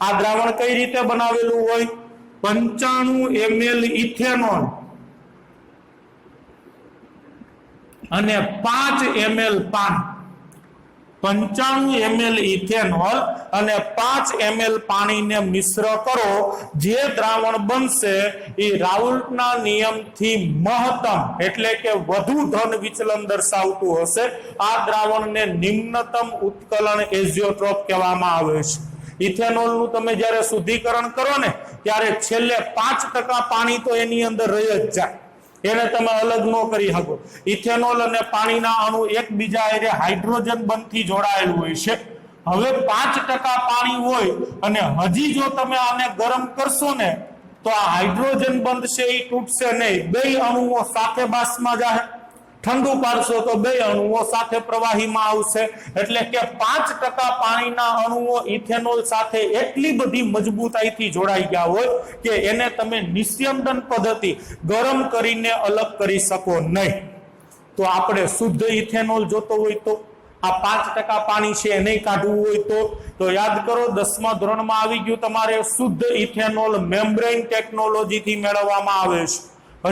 આ દ્રાવણ કઈ રીતે બનાવેલું હોય? 95 ml ઇથેનોલ અને 5 ml પાણી, 95 ml ઇથેનોલ અને 5 ml પાણીને મિશ્ર કરો, જે દ્રાવણ બનશે એ રાઉલ્ટના નિયમથી મહત્તમ એટલે કે વધુ ધન વિચલન દર્શાવતું હશે. આ દ્રાવણને નિમ્નતમ ઉત્કલન એઝિયોટ્રોપ કહેવામાં આવે છે. ઇથેનોલનું તમે જ્યારે શુદ્ધિકરણ કરો ને ત્યારે છેલ્લે 5% પાણી તો એની અંદર રહી જ જાય, એને તમે અલગ ન કરી શકો. ઇથેનોલ અને પાણીના અણુ એકબીજા હારે હાઇડ્રોજન બંધથી જોડાયેલું હોય છે. હવે 5% પાણી હોય અને હજી જો તમે આને ગરમ કરશો ને તો આ હાઇડ્રોજન બંધ છે એ તૂટશે નહીં, બે અણુઓ સાથે બાષ્પમાં જાય. ઠંડુ પાડશો તો બે અણુઓ સાથે પ્રવાહીમાં આવશે. એટલે કે 5% પાણીના અણુઓ ઇથેનોલ સાથે એટલી બધી મજબૂતાઈથી જોડાઈ ગયા હોય કે એને તમે નિસ્યંદન પદ્ધતિ ગરમ કરીને અલગ કરી શકો નહીં. તો આપણે શુદ્ધ ઇથેનોલ જોતો હોય તો આ 5% પાણી છે એને કાઢવું હોય તો યાદ કરો 10મા ધોરણમાં આવી ગયું તમારે શુદ્ધ ઇથેનોલ મેમ્બ્રેન ટેકનોલોજીથી મેળવવામાં આવે છે.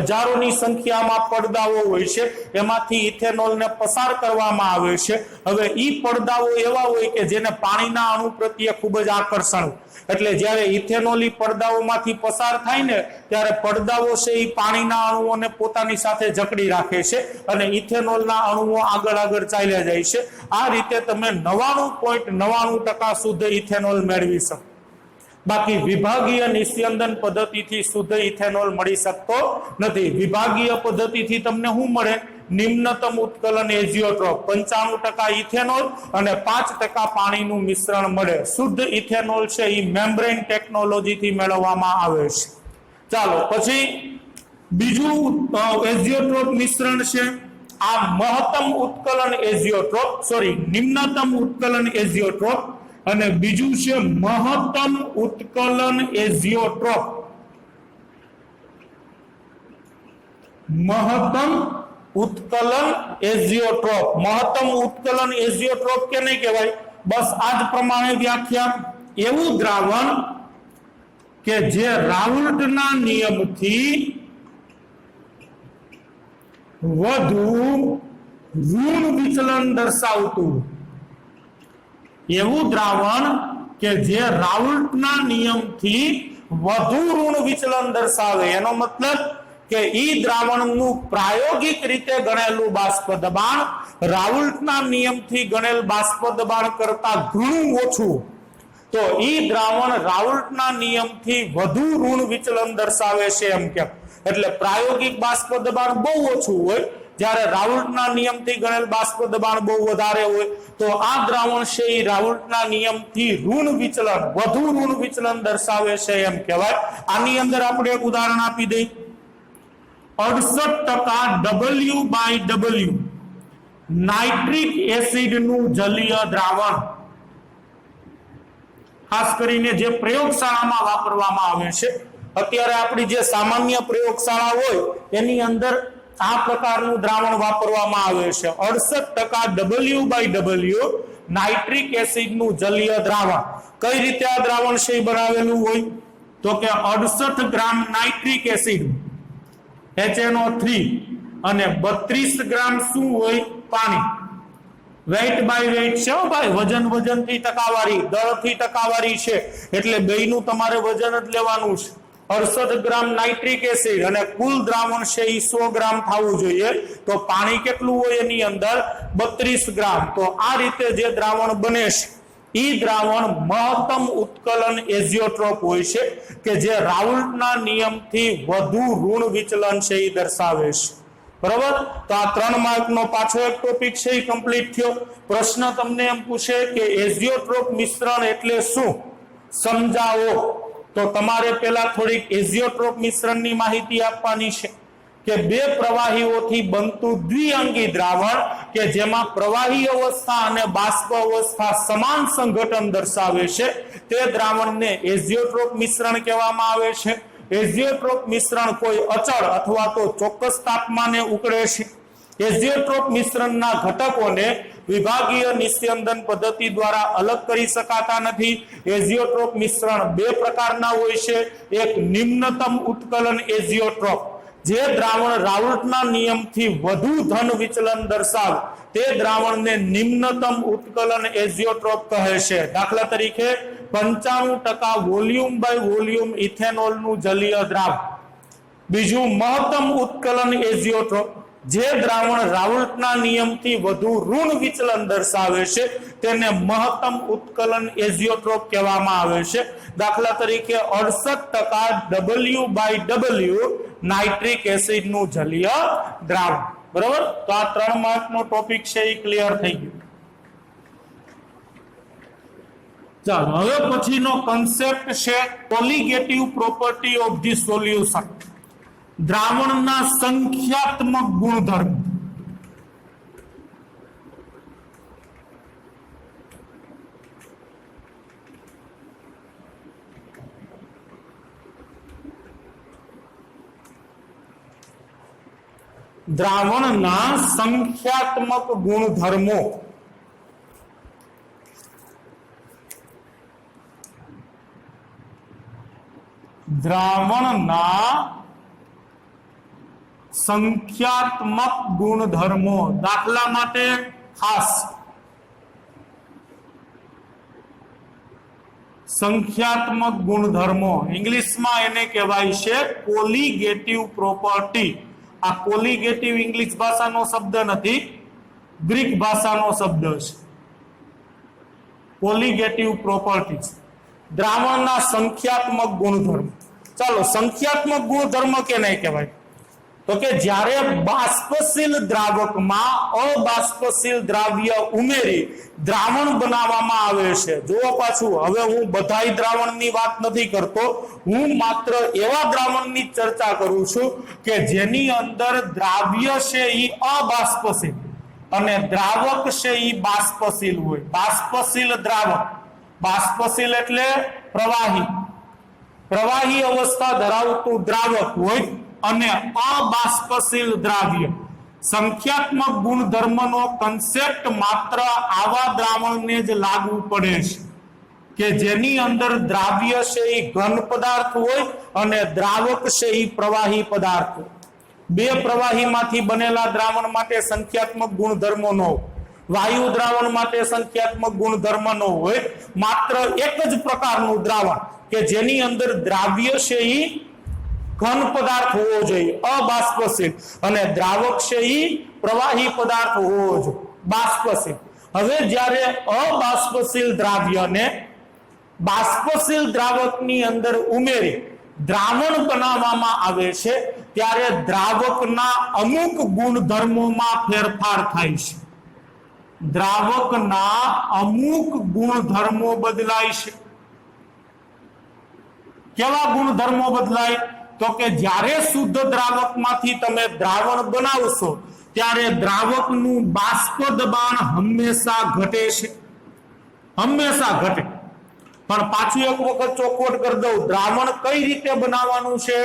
હજારોની સંખ્યામાં પડદાઓ હોય છે, એમાંથી ઇથેનોલને પસાર કરવામાં આવે છે. હવે ઈ પડદાઓ એવા હોય કે જેને પાણીના અણુ પ્રત્યે ખૂબ જ આકર્ષણ હોય. એટલે જ્યારે ઇથેનોલ ઈ પડદાઓમાંથી પસાર થાય ને ત્યારે પડદાઓ છે એ પાણીના અણુઓને પોતાની સાથે જકડી રાખે છે અને ઇથેનોલના અણુઓ આગળ ચાલ્યા જાય છે. આ રીતે તમે 99.99% શુદ્ધ ઇથેનોલ મેળવી શકો. બાકી વિભાગીય નિસ્યંદન પદ્ધતિથી શુદ્ધ ઇથેનોલ મળી શકતો નથી. વિભાગીય પદ્ધતિથી તમને શું મળે? નિમ્નતમ ઉત્કલન એઝિયોટ્રોપ 95% ઇથેનોલ અને 5% પાણીનું મિશ્રણ મળે. શુદ્ધ ઇથેનોલ છે એ મેમ્બ્રેન ટેકનોલોજીથી મેળવવામાં આવે છે. ચાલો પછી બીજું એઝિયોટ્રોપ મિશ્રણ છે આ મહત્તમ ઉત્કલન એઝિયોટ્રોપ, નિમ્નતમ ઉત્કલન એઝિયોટ્રોપ અને બીજું છે મહત્તમ ઉત્કલન એઝિયોટ્રોપ. મહત્તમ ઉત્કલન એઝિયોટ્રોપ, મહત્તમ ઉત્કલન એઝિયોટ્રોપ કેને કહેવાય? બસ આજ પ્રમાણે વ્યાખ્યા. એવું દ્રાવણ કે જે રાઉલ્ટના નિયમથી વધુ ઋણ વિચલન દર્શાવતું, એવું દ્રાવણ કે જે રાઉલ્ટના નિયમથી વધુ ઋણ વિચલન દર્શાવે, એનો મતલબ કે ઈ દ્રાવણનું પ્રાયોગિક રીતે ગણેલું બાષ્પ દબાણ રાઉલ્ટના નિયમથી ગણેલ બાષ્પ દબાણ કરતા ઘણું ઓછું, તો ઈ દ્રાવણ રાઉલ્ટના નિયમથી વધુ ઋણ વિચલન દર્શાવે છે એમ કેમ. એટલે પ્રાયોગિક બાષ્પ દબાણ બહુ ઓછું હોય, જ્યારે રાઉલ્ટના નિયમથી ગણેલ બાષ્પ દબાણ બહુ વધારે હોય, તો આ દ્રાવણ છે એ રાઉલ્ટના નિયમથી ઋણ વિચલન, વધુ ઋણ વિચલન દર્શાવે છે એમ કહેવાય. આની અંદર આપણે એક ઉદાહરણ આપી દઈએ. 68% W/W નાઇટ્રિક એસિડ નું જલીય દ્રાવણ, ખાસ કરીને જે પ્રયોગશાળામાં વાપરવામાં આવે છે. અત્યારે આપણી જે સામાન્ય પ્રયોગશાળા હોય એની અંદર આ પ્રકારનું દ્રાવણ વાપરવામાં આવે છે. 68% W/W નાઇટ્રિક એસિડ નું જલીય દ્રાવણ. કઈ રીતે આ દ્રાવણ છે બનાવેલું હોય? તો કે 68 ગ્રામ નાઇટ્રિક એસિડ HNO3 અને 32 ગ્રામ શું હોય? પાણી. વેઇટ બાય વેઇટ છે ભાઈ, વજન થી ટકાવારી, દળ થી ટકાવારી છે, એટલે બેયનું તમારે વજન જ લેવાનું છે. 68 ગ્રામ નાઇટ્રિક એસિડ અને કુલ દ્રાવણ છે એ 100 ગ્રામ થવું જોઈએ, તો પાણી કેટલું હોય એની અંદર? 32 ગ્રામ. તો આ રીતે જે દ્રાવણ બને છે ઈ દ્રાવણ મહત્તમ ઉત્કલન એઝિયોટ્રોપ હોય છે, કે જે રાઉલ્ટના નિયમથી વધુ ઋણ વિચલન છે એ દર્શાવે છે. બરાબર? તો આ 3 માર્કનો પાછો એક ટોપિક છે એ કમ્પ્લીટ થયો. પ્રશ્ન તમને એમ પૂછે કે એઝિયોટ્રોપ મિશ્રણ એટલે શું, સમજાવો. તો તમારે પહેલા થોડીક એઝિયોટ્રોપ મિશ્રણની માહિતી આપવાની છે કે બે પ્રવાહીઓથી બનતું દ્વિઅંગી દ્રાવણ કે જેમાં પ્રવાહી અવસ્થા અને બાષ્પ અવસ્થા સમાન સંઘટન દર્શાવે છે, તે દ્રાવણને એઝિયોટ્રોપ મિશ્રણ કહેવામાં આવે છે. એઝિયોટ્રોપ મિશ્રણ કોઈ અચળ અથવા તો ચોક્કસ તાપમાને ઉકળે છે. એઝિયોટ્રોપ મિશ્રણના ઘટકોને વિભાગીય નિસ્યંદન પદ્ધતિ દ્વારા અલગ કરી શકાતા નથી. એઝિયોટ્રોપ મિશ્રણ બે પ્રકારના હોય છે. એક નિમ્નતમ ઉત્કલન એઝિયોટ્રોપ, જે દ્રાવણ રાઉલ્ટના નિયમથી વધુ ધન વિચલન દર્શાવે તે દ્રાવણને નિમ્નતમ ઉત્કલન એઝિયોટ્રોપ કહે છે. દાખલા તરીકે 95% વોલ્યુમ બાય વોલ્યુમ ઇથેનોલનું જલીય દ્રાવણ. બીજું મહત્તમ ઉત્કલન એઝિયોટ્રોપ, જે દ્રાવણ રાઉલ્ટના નિયમથી વધુ ઋણ વિચલન દર્શાવે છે તેને મહત્તમ ઉત્કલન એઝિયોટ્રોપ કહેવામાં આવે છે. દાખલા તરીકે 68% W/W નાઇટ્રિક એસિડ નું જલીય દ્રાવણ. બરાબર? તો આ 3 માર્કનો ટોપિક છે એ ક્લિયર થઈ ગયો. ચાલો, હવે પછીનો કન્સેપ્ટ છે colligative property of the solution, દ્રાવણના સંખ્યાત્મક ગુણધર્મ. દ્રાવણના સંખ્યાત્મક ગુણધર્મો. દ્રાવણના સંખ્યાત્મક ગુણધર્મો. દાખલા માટે ખાસ સંખ્યાત્મક ગુણધર્મો, ઇંગ્લિશમાં એને કહેવાય છે કોલિગેટિવ પ્રોપર્ટી. આ કોલિગેટિવ ઇંગ્લિશ ભાષાનો શબ્દ નથી, ગ્રીક ભાષાનો શબ્દ છે. કોલિગેટિવ પ્રોપર્ટીઝ, દ્રાવણના સંખ્યાત્મક ગુણધર્મ. ચાલો, સંખ્યાત્મક ગુણધર્મ કેને કહેવાય? તો કે જ્યારે બાષ્પશીલ દ્રાવકમાં અબાષ્પશીલ દ્રાવ્ય ઉમેરી દ્રાવણ બનાવવામાં આવે છે. જુઓ પાછું, હવે હું બધાય દ્રાવણની વાત નથી કરતો, હું માત્ર એવા દ્રાવણની ચર્ચા કરું છું કે જેની અંદર દ્રાવ્ય છે એ અબાષ્પશીલ અને દ્રાવક છે એ બાષ્પશીલ હોય. બાષ્પશીલ દ્રાવક, બાષ્પશીલ એટલે પ્રવાહી, પ્રવાહી અવસ્થા ધરાવતું દ્રાવક હોય અને અબાષ્પશીલ દ્રાવ્ય. સંખ્યાત્મક ગુણધર્મનો કન્સેપ્ટ માત્ર આવા દ્રાવણને જ લાગુ પડે છે કે જેની અંદર દ્રાવ્ય છે એ ઘન પદાર્થ હોય અને દ્રાવક છે એ પ્રવાહી પદાર્થ. બે પ્રવાહીમાંથી બનેલા દ્રાવણ માટે સંખ્યાત્મક ગુણધર્મો ન હોય. વાયુ દ્રાવણ માટે સંખ્યાત્મક ગુણધર્મ ન હોય, માત્ર એક જ પ્રકારનું દ્રાવણ કે જેની અંદર દ્રાવ્ય છે એ ઘન પદાર્થ હોવો જોઈએ, અબાષ્પશીલ, અને દ્રાવક છે એ પ્રવાહી પદાર્થ હોવો જોઈએ, બાષ્પશીલ. હવે જ્યારે અબાષ્પશીલ દ્રાવ્યને બાષ્પશીલ દ્રાવકની અંદર ઉમેરી દ્રાવણ બનાવવામાં આવે છે ત્યારે દ્રાવકના અમુક ગુણધર્મોમાં ફેરફાર થાય છે. દ્રાવકના અમુક ગુણધર્મો બદલાય છે. કેવા ગુણધર્મો બદલાય? તો કે જ્યારે શુદ્ધ દ્રાવકમાંથી તમે દ્રાવણ બનાવશો ત્યારે દ્રાવકનું બાષ્પ દબાણ હંમેશા ઘટે છે, હંમેશા ઘટે. પણ પાછું એક વખત ચોખવટ કરી દઉં, દ્રાવણ કઈ રીતે બનાવવાનું છે?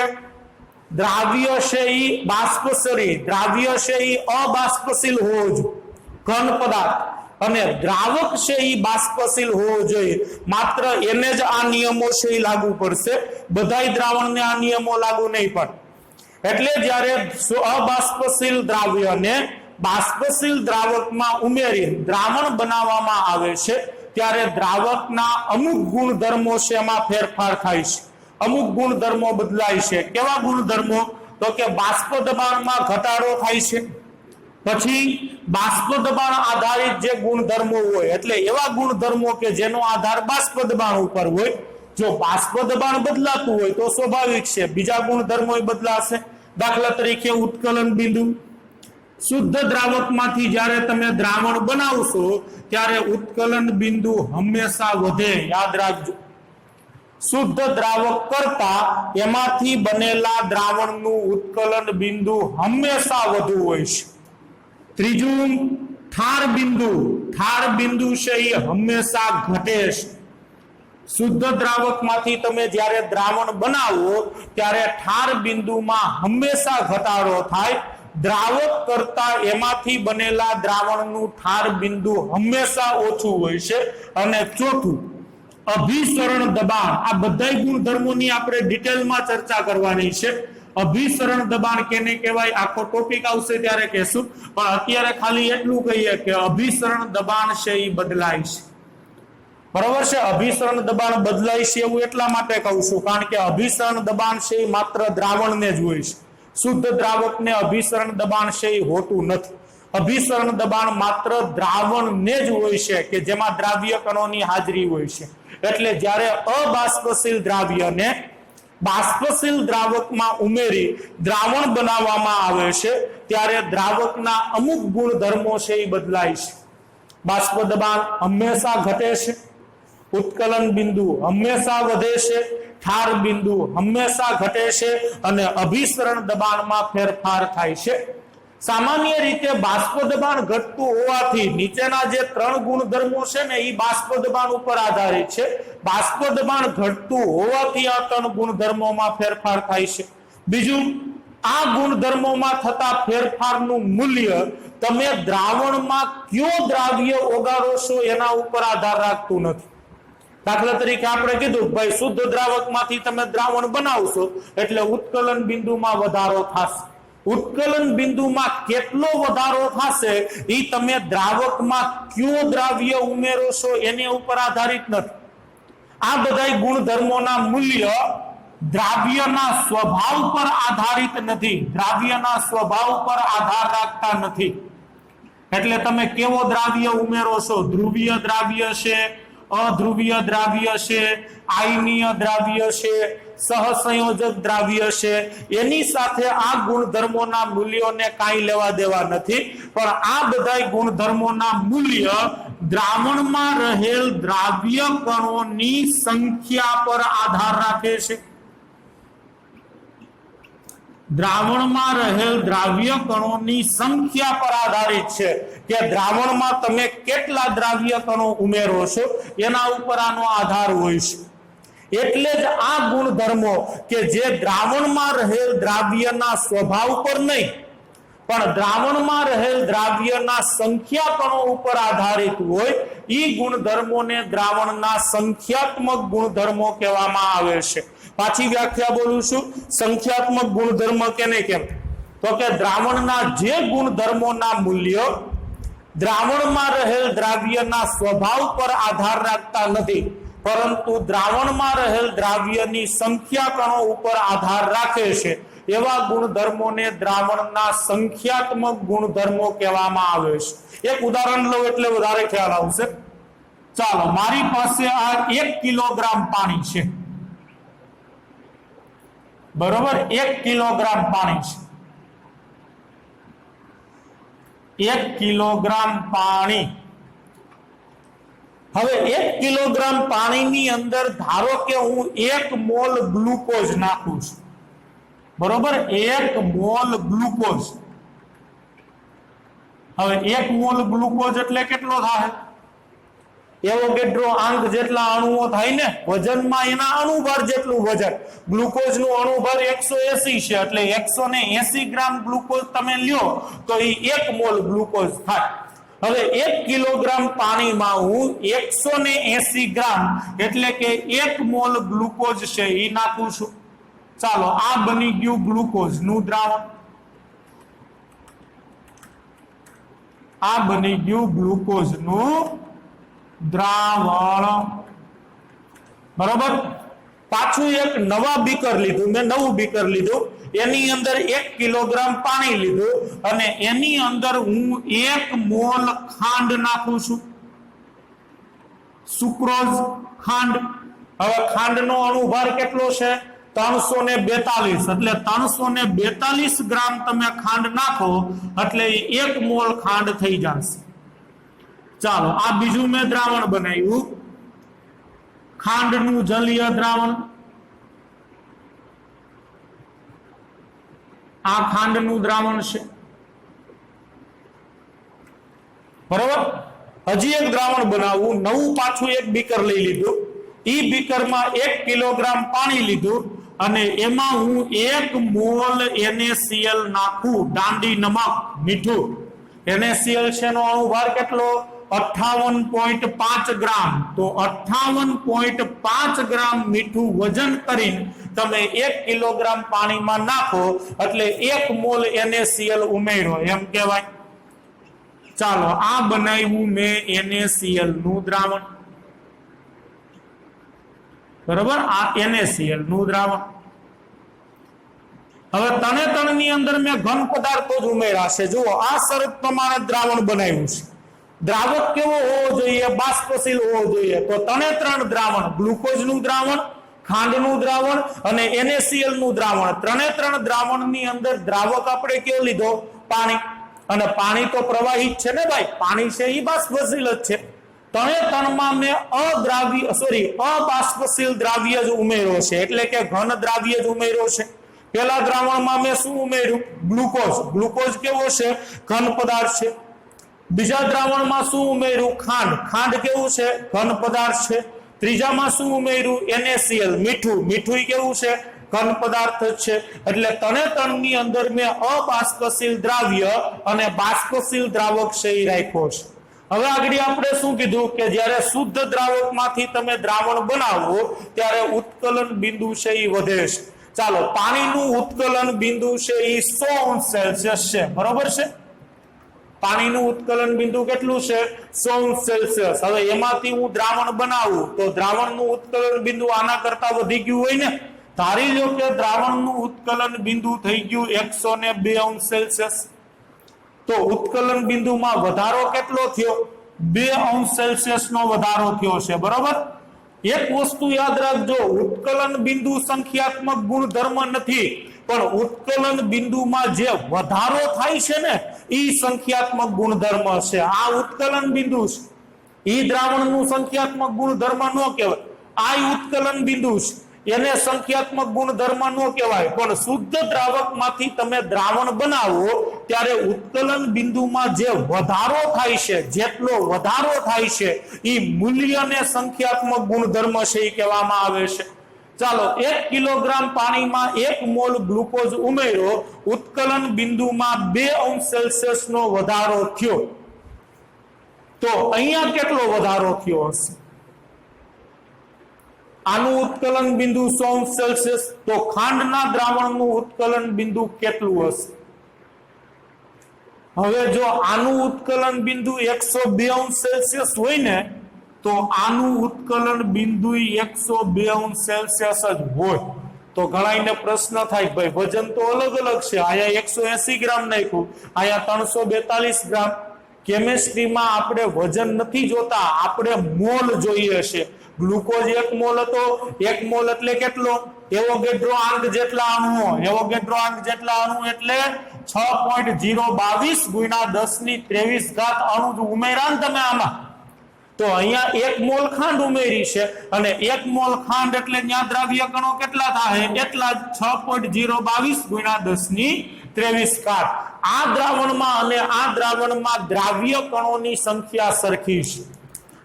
દ્રાવ્ય છે એ બાષ્પશરીર, દ્રાવ્ય છે એ અબાષ્પશીલ હોવો જોઈએ, ઘન પદાર્થ, અને દ્રાવક છે એ બાષ્પશીલ હોવો જોઈએ. માત્ર એને જ આ નિયમો છે એ લાગુ પડશે, બધાય દ્રાવણને આ નિયમો લાગુ નહીં પડે. એટલે જ્યારે અબાષ્પશીલ દ્રાવ્યને બાષ્પશીલ દ્રાવકમાં ઉમેરી દ્રાવણ બનાવવામાં આવે છે ત્યારે દ્રાવકના અમુક ગુણધર્મો છે એમાં ફેરફાર થાય છે, અમુક ગુણધર્મો બદલાય છે. કેવા ગુણધર્મો? તો કે બાષ્પ દબાણમાં ઘટાડો થાય છે. પછી બાષ્પ દબાણ આધારિત જે ગુણધર્મો હોય, એટલે એવા ગુણધર્મો કે જેનો આધાર બાષ્પ દબાણ ઉપર હોય, જો બાષ્પ દબાણ બદલાતું હોય તો સ્વાભાવિક છે બીજા ગુણધર્મો બદલાશે. દાખલા તરીકે ઉત્કલન બિંદુ. શુદ્ધ દ્રાવકમાંથી જ્યારે તમે દ્રાવણ બનાવશો ત્યારે ઉત્કલન બિંદુ હંમેશા વધે, યાદ રાખજો. શુદ્ધ દ્રાવક કરતા એમાંથી બનેલા દ્રાવણનું ઉત્કલન બિંદુ હંમેશા વધુ હોય છે. ત્રીજું, ઠાર બિંદુ. ઠાર બિંદુ છે એ હંમેશા ઘટે છે. શુદ્ધ દ્રાવકમાંથી તમે જ્યારે દ્રાવણ બનાવો ત્યારે ઠાર બિંદુમાં હંમેશા ઘટાડો થાય. દ્રાવક કરતા એમાંથી બનેલા દ્રાવણનું ઠાર બિંદુ હંમેશા ઓછું હોય છે. અને ચોથું, અભિસરણ દબાણ. આ બધા ગુણધર્મોની આપણે ડિટેલમાં ચર્ચા કરવાની છે. અભિસરણ દબાણ કેને કહેવાય આખો ટોપિક આવશે ત્યારે કહેશું, પણ અત્યારે ખાલી એટલું કહીએ કે અભિસરણ દબાણ છે એ બદલાય છે. બરાબર છે? અભિસરણ દબાણ બદલાય છે એવું એટલા માટે કહું છું કારણ કે અભિસરણ દબાણ છે એ માત્ર દ્રાવણને જ હોય છે. શુદ્ધ દ્રાવકને અભિસરણ દબાણ છે એ હોતું નથી. અભિસરણ દબાણ માત્ર દ્રાવણને જ હોય છે કે જેમાં દ્રાવ્ય કણોની હાજરી હોય છે. એટલે જ્યારે અબાષ્પશીલ દ્રાવ્યને બાષ્પશીલ દ્રાવકમાં ઉમેરી દ્રાવણ બનાવવામાં આવે છે ત્યારે દ્રાવકના અમુક ગુણધર્મો છે એ બદલાય છે. બાષ્પ દબાણ હંમેશા ઘટે છે, ઉત્કલન બિંદુ હંમેશા વધે છે, ઠાર બિંદુ હંમેશા ઘટે છે, અને અભિસરણ દબાણમાં ફેરફાર થાય છે. સામાન્ય રીતે બાષ્પ દબાણ ઘટતું હોવાથી નીચેના જે 3 ગુણધર્મો છે ને એ બાષ્પ દબાણ ઉપર આધારિત છે. બાષ્પ દબાણ ઘટતું હોવાથી આ 3 ગુણધર્મોમાં ફેરફાર થાય છે. બીજું, આ ગુણધર્મોમાં થતા ફેરફારનું મૂલ્ય તમે દ્રાવણમાં કયો દ્રાવ્ય ઓગાળો છો એના ઉપર આધાર રાખતું નથી. દાખલા તરીકે આપણે કીધું ભાઈ શુદ્ધ દ્રાવકમાંથી તમે દ્રાવણ બનાવશો એટલે ઉત્કલન બિંદુમાં વધારો થશે. ઉત્કલન બિંદુમાં કેટલો વધારો થશે એ તમે દ્રાવકમાં કયો દ્રાવ્ય ઉમેરો છો એની ઉપર આધારિત નથી. આ બધા ગુણધર્મોના મૂલ્ય દ્રાવ્યના સ્વભાવ પર આધારિત નથી, દ્રાવ્યના સ્વભાવ પર આધાર રાખતા નથી. એટલે તમે કેવો દ્રાવ્ય ઉમેરો છો, ધ્રુવીય દ્રાવ્ય છે, અધ્રુવીય દ્રાવ્ય છે, આયનીય દ્રાવ્ય છે, સહસંયોજક દ્રાવ્ય છે, એની સાથે આ ગુણધર્મોના મૂલ્યોને કાંઈ લેવા દેવા નથી. પણ આ બધા ગુણધર્મોના મૂલ્ય દ્રાવણમાં રહેલ દ્રાવ્ય કણોની સંખ્યા પર આધાર રાખે છે. દ્રાવણમાં રહેલ દ્રાવ્ય કણોની સંખ્યા પર આધારિત છે કે દ્રાવણમાં તમે કેટલા દ્રાવ્ય કણો ઉમેરો છો એના ઉપર આનો આધાર હોય છે. એટલે જ આ ગુણધર્મો કે જે દ્રાવણમાં રહેલ દ્રાવ્યના સ્વભાવ પર નહીં પણ દ્રાવણમાં રહેલ દ્રાવ્યના સંખ્યા કણો ઉપર આધારિત હોય એ ગુણધર્મોને દ્રાવણના સંખ્યાત્મક ગુણધર્મો કહેવામાં આવે છે. પાછી વ્યાખ્યા બોલું છું, સંખ્યાત્મક ગુણધર્મ કેને કેમ? તો કે દ્રાવણના જે ગુણધર્મોના મૂલ્ય દ્રાવણમાં રહેલ દ્રાવ્યના સ્વભાવ પર આધાર રાખતા નથી, પરંતુ દ્રાવણમાં રહેલ દ્રાવ્યની સંખ્યા કણો ઉપર આધાર રાખે છે, એવા ગુણધર્મોને દ્રાવણના સંખ્યાત્મક ગુણધર્મો કહેવામાં આવે છે. એક ઉદાહરણ લો એટલે વધારે ખ્યાલ આવશે. ચાલો, મારી પાસે આ 1 કિલોગ્રામ પાણી છે, બરોબર? 1 કિલોગ્રામ પાણી છે. 1 કિલોગ્રામ પાણી. હવે 1 કિલોગ્રામ પાણીની અંદર ધારો કે હું 1 મોલ ગ્લુકોઝ નાખું છું, બરોબર? 1 મોલ ગ્લુકોઝ. હવે 1 મોલ ગ્લુકોઝ એટલે કેટલો થાય? એવોગેડ્રો આંક જેટલા અણુઓ થાય ને, વજનમાં એના અણુભાર જેટલું વજન. ગ્લુકોઝ નું અણુભાર 180 છે, એટલે 180 ગ્રામ ગ્લુકોઝ તમે લ્યો તો એ 1 મોલ ગ્લુકોઝ થાય. હવે 1 કિલોગ્રામ પાણીમાં હું 180 ગ્રામ એટલે કે 1 મોલ ગ્લુકોઝ છે એ નાખું છું. ચાલો, આ બની ગયું ગ્લુકોઝ નું દ્રાવણ. આ બની ગયું ગ્લુકોઝ નું દ્રાવણ, બરોબર? પાછું એક નવા બીકર લીધું, મેં નવું બીકર લીધું, એની અંદર 1 કિલોગ્રામ પાણી લીધું અને એની અંદર હું 1 મોલ ખાંડ નાખું છું, સુક્રોઝ ખાંડ. હવે ખાંડનો અણુભાર કેટલો છે? 342, એટલે 342 ગ્રામ તમે ખાંડ નાખો એટલે 1 મોલ ખાંડ થઈ જશે. ચાલો, આ બીજું મેં દ્રાવણ બનાવ્યું, ખાંડનું જલીય દ્રાવણ. આ ખાંડનું દ્રાવણ છે, બરોબર? હજી એક દ્રાવણ બનાવવું, નવું પાછું એક બીકર લઈ લીધું. ઈ બીકરમાં 1 કિલોગ્રામ પાણી લીધું અને એમાં હું 1 મોલ NaCl નાખું, દાંડી નમક, મીઠું. NaCl છે નો અણુભાર કેટલો? 58.5 ગ્રામ. તો 58.5 ગ્રામ મીઠું વજન કરીને તમે 1 કિલોગ્રામ પાણીમાં નાખો એટલે 1 મોલ NaCl ઉમેરો, એમ કહેવાય. ચાલો, આ બનાવ્યું મેં NaCl નું દ્રાવણ, બરોબર? આ NaCl નું દ્રાવણ. હવે તણેતણની અંદર મેં ઘન પદાર્થો જ ઉમેર્યા છે. જુઓ, આ શરત પ્રમાણે દ્રાવણ બનાવ્યું છે. દ્રાવક કેવો હોવો જોઈએ? બાષ્પશીલ હોવો જોઈએ. તો 3 દ્રાવણ, ગ્લુકોઝ નું દ્રાવણ, ખાંડનું દ્રાવણ અને NaCl નું દ્રાવણ, 3 દ્રાવણની અંદર દ્રાવક આપણે કેવો લીધો? પાણી. અને પાણી તો પ્રવાહી જ છે ને ભાઈ, પાણી છે એ બાષ્પશીલ જ છે. તણેતણમાં મેં અબાષ્પશીલ દ્રાવ્ય જ ઉમેર્યો છે, એટલે કે ઘન દ્રાવ્ય જ ઉમેર્યો છે. પેલા દ્રાવણમાં મેં શું ઉમેર્યું? ગ્લુકોઝ. ગ્લુકોઝ કેવો છે? ઘન પદાર્થ છે. બીજા દ્રાવણમાં શું ઉમેર્યું? ખાંડ. ખાંડ કેવું છે? ઘન પદાર્થ છે. ત્રીજામાં શું ઉમેર્યું? NaCl, મીઠું. મીઠું કેવું છે? ઘન પદાર્થ છે. એટલે તણેતણની અંદર મેં અબાષ્પશીલ દ્રાવ્ય અને બાષ્પશીલ દ્રાવક છે એ રાખ્યો છે. હવે આગળ આપણે શું કીધું કે જ્યારે શુદ્ધ દ્રાવકમાંથી તમે દ્રાવણ બનાવો ત્યારે ઉત્કલન બિંદુ છે એ વધે છે. ચાલો, પાણીનું ઉત્કલન બિંદુ છે એ 100°C છે, બરોબર છે? પાણીનું ઉત્કલન બિંદુ કેટલું છે? 100°C. હવે એમાંથી હું દ્રાવણ બનાવું તો દ્રાવણનું ઉત્કલન બિંદુ આના કરતા વધી ગયું હોય ને. ધારી લો કે દ્રાવણનું ઉત્કલન બિંદુ થઈ ગયું 102°C. તો ઉત્કલન બિંદુમાં વધારો કેટલો થયો? 2°C નો વધારો થયો છે, બરોબર? એક વસ્તુ યાદ રાખજો, ઉત્કલન બિંદુ સંખ્યાત્મક ગુણધર્મ નથી, પણ ઉત્કલન બિંદુમાં જે વધારો થાય છે ને એ સંખ્યાત્મક ગુણધર્મ છે. આ ઉત્કલન બિંદુ છે, એ દ્રાવણનું સંખ્યાત્મક ગુણધર્મ ન કહેવાય. આ ઉત્કલન બિંદુ છે, એને સંખ્યાત્મક ગુણધર્મ ન કહેવાય. પણ શુદ્ધ દ્રાવકમાંથી તમે દ્રાવણ બનાવો ત્યારે ઉત્કલન બિંદુમાં જે વધારો થાય છે, જેટલો વધારો થાય છે એ મૂલ્યને સંખ્યાત્મક ગુણધર્મ છે એ કહેવામાં આવે છે. ચાલો, 1 કિલોગ્રામ પાણીમાં 1 મોલ ગ્લુકોઝ ઉમેરો, ઉત્કલન બિંદુમાં 2°C નો વધારો થયો. તો અહીંયા કેટલો વધારો થયો હશે? આનું ઉત્કલન બિંદુ 100°C, તો ખાંડના દ્રાવણનું ઉત્કલન બિંદુ કેટલું હશે? હવે જો આનું ઉત્કલન બિંદુ 102°C હોય ને તો આનું ઉત્કલન બિંદુ 102°C જ હોય તો ઘણાઈને પ્રશ્ન થાય ભાઈ વજન તો અલગ અલગ છે, આયા 180 ગ્રામ નાખ્યું, આયા 342 ગ્રામ. કેમિસ્ટ્રીમાં આપણે વજન નથી જોતા, આપણે મોલ જોઈએ છે. ગ્લુકોઝ 1 મોલ હતો, 1 મોલ એટલે કેટલો? એવોગેડ્રો આંક જેટલા અણુઓ, એવોગેડ્રો આંક જેટલા અણુ એટલે 6.022 ગુણ્યા 1023 અણુ ઉમેરા ને તમે આમાં, તો અહીંયા 1 મોલ ખાંડ ઉમેરી છે અને 1 મોલ ખાંડ એટલે ત્યાં દ્રાવ્ય કણો કેટલા થાય? એટલા જ 6.022 ગુણ્યા 1023. આ દ્રાવણમાં અને આ દ્રાવણમાં દ્રાવ્ય કણોની સંખ્યા સરખી છે.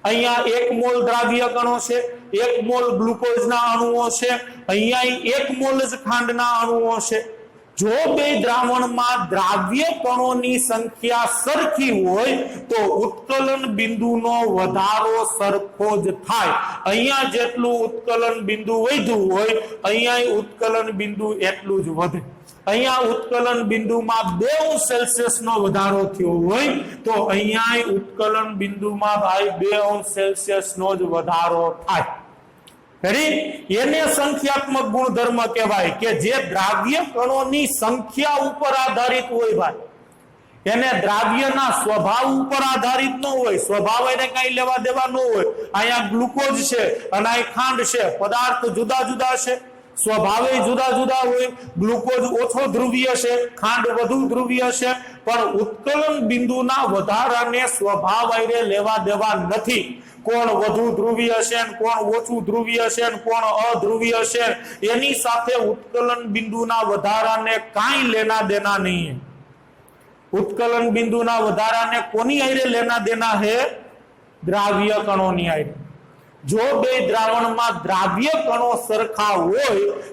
અહીંયા 1 મોલ દ્રાવ્ય કણો છે, 1 મોલ ગ્લુકોઝના અણુઓ છે, અહીંયા 1 મોલ જ ખાંડના અણુઓ છે. જો બે દ્રાવણમાં દ્રાવ્ય કણોની સંખ્યા સરખી હોય તો ઉત્કલન બિંદુનો વધારો સરખો જ થાય. અહીંયા જેટલું ઉત્કલન બિંદુ વધ્યું હોય અહીંયા ઉત્કલન બિંદુ એટલું જ વધે. અહીંયા ઉત્કલન બિંદુમાં 2°C નો વધારો થયો હોય તો અહીંયા ઉત્કલન બિંદુમાં ભાઈ 2°C નો જ વધારો થાય. એને સંખ્યાત્મક ગુણધર્મ કહેવાય કે જે દ્રાવ્ય કણોની સંખ્યા ઉપર આધારિત હોય ભાઈ, એને દ્રાવ્યના સ્વભાવ ઉપર આધારિત ન હોય. સ્વભાવ એને કઈ લેવા દેવા ન હોય. અહીંયા ગ્લુકોઝ છે અને અહીં ખાંડ છે, પદાર્થ જુદા જુદા છે, સ્વભાવે જુદા જુદા હોય. ગ્લુકોઝ ઓછો ધ્રુવીય છે, ખાંડ વધુ ધ્રુવીય છે, પણ ઉત્કલન બિંદુના વધારાને સ્વભાવ આયરે લેવા દેવા નથી. કોણ વધુ ધ્રુવીય છે ને કોણ ઓછું ધ્રુવીય છે ને કોણ અધ્રુવીય છે એની સાથે ઉત્કલન બિંદુના વધારાને કાંઈ લેના દેના નહીં. ઉત્કલન બિંદુના વધારાને કોની આયરે લેના દેના હે? દ્રાવ્ય કણોની આયરે. જો બે દ્રાવણમાં દ્રાવ્ય કણો સરખા હોય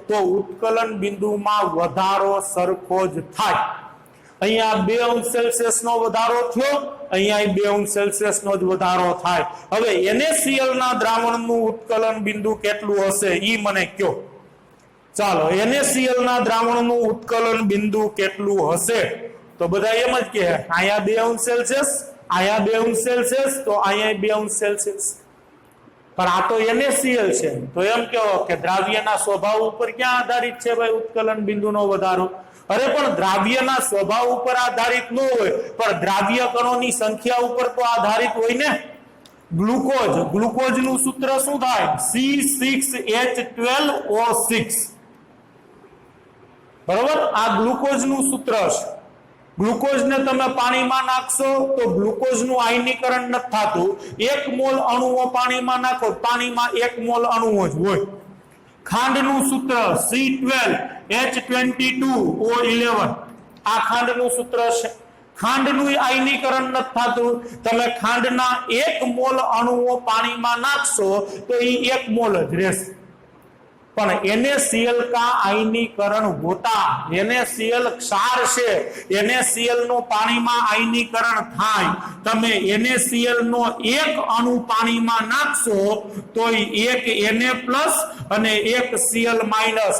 તો ઉત્કલન બિંદુમાં વધારો સરખો જ થાય. અહીંયા 2°C નો વધારો થયો, અહીંયા 2°C નો જ વધારો થાય. હવે NaCl ના દ્રાવણનું ઉત્કલન બિંદુ કેટલું હશે ઈ મને કયો. ચાલો NaCl ના દ્રાવણનું ઉત્કલન બિંદુ કેટલું હશે? તો બધા એમ જ કહે અહીંયા 2°C, અહીંયા 2°C, તો અહીંયા 2°C. પણ આ તો NaCl છે તો એમ કહો કે દ્રાવ્યના સ્વભાવ ઉપર ક્યાં આધારિત છે ભાઈ ઉત્કલન બિંદુનો વધારો? અરે પણ દ્રાવ્યના સ્વભાવ ઉપર આધારિત ન હોય પણ દ્રાવ્ય કણોની સંખ્યા ઉપર તો આધારિત હોય ને. ગ્લુકોઝનું સૂત્ર શું થાય? C6H12O6. બરોબર, આ ગ્લુકોઝનું સૂત્ર છે. ગ્લુકોઝને તમે પાણીમાં નાખશો તો ગ્લુકોઝનું આયનીકરણ નથી થતું. 1 મોલ અણુઓ પાણીમાં નાખો, પાણીમાં 1 મોલ અણુઓ જ હોય. ખાંડનું સૂત્ર C12H22O11. આ ખાંડનું સૂત્ર છે. ખાંડનું આયનીકરણ નથી થતું. તમે ખાંડના 1 મોલ અણુઓ પાણીમાં નાખશો તો એ 1 મોલ જ રહેશે. પણ NaCl का आयनीकरण होता, NaCl क्षार છે, NaCl નો પાણીમાં આયનીકરણ થાય. તમે NaCl નો 1 અણુ પાણીમાં નાખશો તો 1 Na+ અને 1 Cl-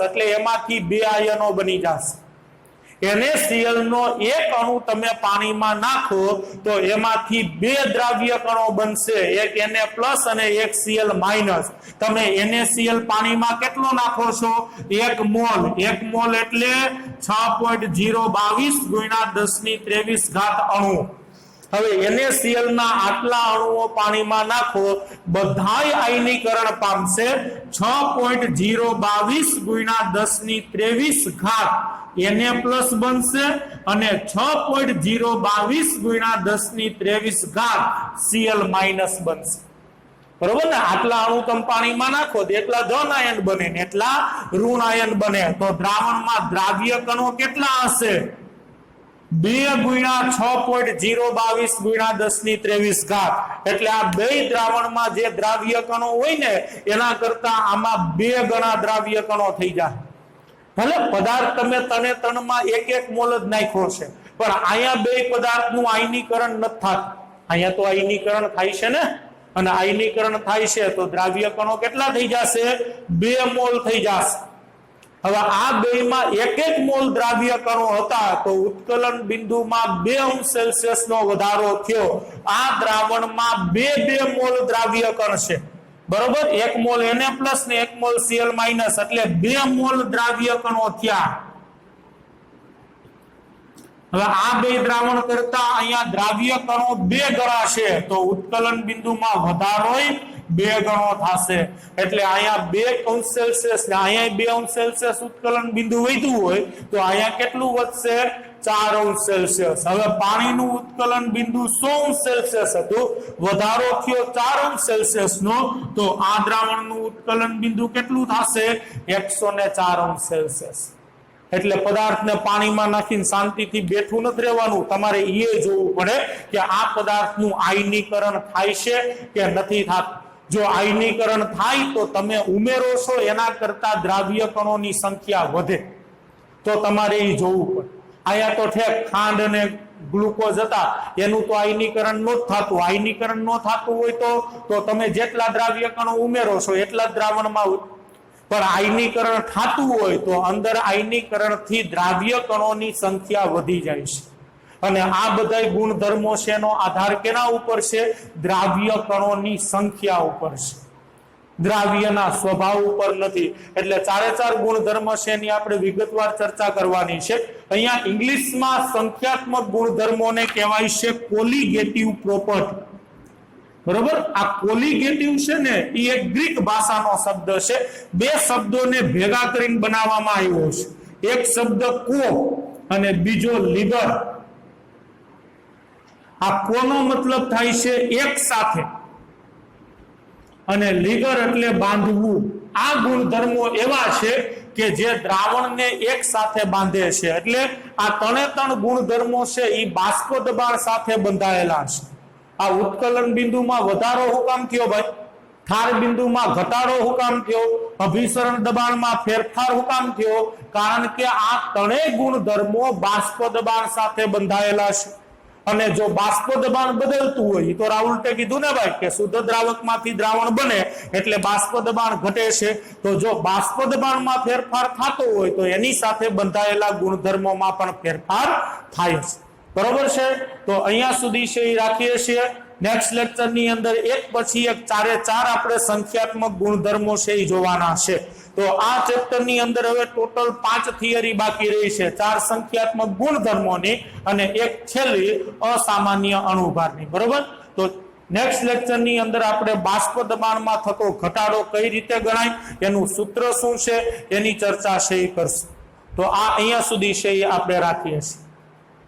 એટલે એમાંથી 2 આયનો બની જશે. NaCl નો 1 અણુ તમે પાણીમાં નાખો તો એમાંથી 2 દ્રાવ્ય કણો બનશે, એક Na+ અને એક Cl-. તમે NaCl પાણીમાં કેટલો નાખો છો? 1 મોલ. 1 મોલ એટલે 6.022 ગુણ્યા 1023 અણુ. હવે NaCl ના આટલા અણુઓ પાણીમાં નાખો, બધાય આયનીકરણ પામશે. 6.022 ગુણ્યા 1023 Na+ બનશે અને 6.022 ગુણ્યા 1023 Cl- બનશે. બરોબર ને? આટલા અણુ તમે પાણીમાં નાખો તો એટલા ધન આયન બને ને એટલા ઋણ આયન બને. તો દ્રાવણમાં દ્રાવ્ય કણો કેટલા હશે? 2 ગુણ્યા 6.022 ગુણ્યા 1023. એટલે આ બે દ્રાવણમાં જે દ્રાવ્ય કણો હોય ને એના કરતા આમાં 2 ગણા દ્રાવ્ય કણો થઈ જાય. ભલે પદાર્થ તમે તને તણમાં 1 મોલ જ નાખ્યો છે પણ અહીંયા બે પદાર્થનું આયનીકરણ નથી થતું. અહીંયા તો આયનીકરણ થાય છે ને, અને આયનીકરણ થાય છે તો દ્રાવ્ય કણો કેટલા થઈ જશે? 2 મોલ થઈ જશે. હવે આ બેમાં એક એક મોલ દ્રાવ્ય કણો હતા તો ઉત્કલન બિંદુમાં 2 અંશ સેલ્સિયસ નો વધારો થયો. આ દ્રાવણમાં 2 મોલ દ્રાવ્ય કણ છે, બરોબર. 1 મોલ Na પ્લસ ને 1 મોલ Cl માઇનસ, એટલે 2 મોલ દ્રાવ્ય કણો થયા. હવે આ બે દ્રાવણ કરતા અહીંયા દ્રાવ્ય કણો 2 ગણા છે તો ઉત્કલન બિંદુમાં વધારો 2 ગણો થશે. એટલે અહીંયા 2 અંશ સેલ્સિયસ ને અહીંયા 2 અંશ સેલ્સિયસ ઉત્કલન બિંદુ વધ્યું હોય તો અહીંયા કેટલું વધશે? 4 અંશ સેલ્સિયસ. હવે પાણીનું ઉત્કલન બિંદુ 100 અંશ સેલ્સિયસ હતું, વધારો થયો 4 અંશ સેલ્સિયસ નો, તો આ દ્રાવણનું ઉત્કલન બિંદુ કેટલું થશે? 104 અંશ સેલ્સિયસ. એટલે પદાર્થને પાણીમાં નાખીને શાંતિથી બેઠું નથી રહેવાનું, તમારે એ જોવું પડે કે આ પદાર્થનું આયનીકરણ થાય છે કે નથી થતું. જો આયનીકરણ થાય તો તમે ઉમેરો છો એના કરતા દ્રાવ્ય કણોની સંખ્યા વધે, તો તમારે એ જોવું પડે. અહીંયા તો ઠેક ખાંડ અને ગ્લુકોઝ હતા એનું તો આયનીકરણ ન થતું. આયનીકરણ ન થતું હોય તો તમે જેટલા દ્રાવ્ય કણો ઉમેરો છો એટલા જ દ્રાવણમાં, પણ આયનીકરણ થતું હોય તો અંદર આયનીકરણથી દ્રાવ્ય કણોની સંખ્યા વધી જાય છે. અને આ બધા ગુણધર્મો છે એનો આધાર કેના ઉપર છે? દ્રાવ્ય કણોની સંખ્યા ઉપર છે, દ્રાવ્યના સ્વભાવ ઉપર નથી. એટલે 4 ગુણધર્મ છે એની આપણે વિગતવાર ચર્ચા કરવાની છે. અહીંયા ઇંગ્લિશમાં સંખ્યાત્મક ગુણધર્મોને કહેવાય છે કોલિગેટિવ પ્રોપર્ટી, બરોબર. આ કોલિગેટિવ છે ને એ એક ગ્રીક ભાષાનો શબ્દ છે. 2 શબ્દોને ભેગા કરીને બનાવવામાં આવ્યો છે. એક શબ્દ કો અને બીજો લીગર. આ કોનો મતલબ થાય છે એક સાથે, અને લીગર એટલે બાંધવું. આ ગુણધર્મો એવા છે કે જે દ્રાવણને એક સાથે બાંધે છે. એટલે આ 3 ગુણધર્મો છે એ બાષ્પ દબાણ સાથે બંધાયેલા છે. આ ઉત્કલન બિંદુમાં વધારો હુકામ થયો ભાઈ? ઠાર બિંદુમાં ઘટાડો હુકામ થયો? અભિસરણ દબાણમાં ફેરફાર હુકામ થયો? કારણ કે આ 3 ગુણધર્મો બાષ્પ દબાણ સાથે બંધાયેલા છે. અને જો બાષ્પ દબાણ બદલતું હોય તો રાઉલ્ટે કીધું ને ભાઈ કે શુદ્ધ દ્રાવકમાંથી દ્રાવણ બને એટલે બાષ્પ દબાણ ઘટે છે. તો જો બાષ્પ દબાણમાં ફેરફાર થતો હોય તો એની સાથે બંધાયેલા ગુણધર્મોમાં પણ ફેરફાર થાય છે, બરોબર છે. તો અહીંયા સુધી છે એ રાખીએ છીએ. નેક્સ્ટ લેક્ચર ની અંદર એક પછી એક 4 આપણે સંખ્યાત્મક ગુણધર્મો છે એ જોવાના છે. તો આ ચેપ્ટર ની અંદર હવે ટોટલ 5 થિયરી બાકી રહી છે, 4 સંખ્યાત્મક ગુણધર્મોની અને એક છેલ્લી અસામાન્ય અણુભારની, બરોબર. તો નેક્સ્ટ લેક્ચર ની અંદર આપણે બાષ્પ દબાણમાં થતો ઘટાડો કઈ રીતે ગણાય, એનું સૂત્ર શું છે, એની ચર્ચા છે એ કરશું. તો આ અહીંયા સુધી છે એ આપણે રાખીએ છીએ.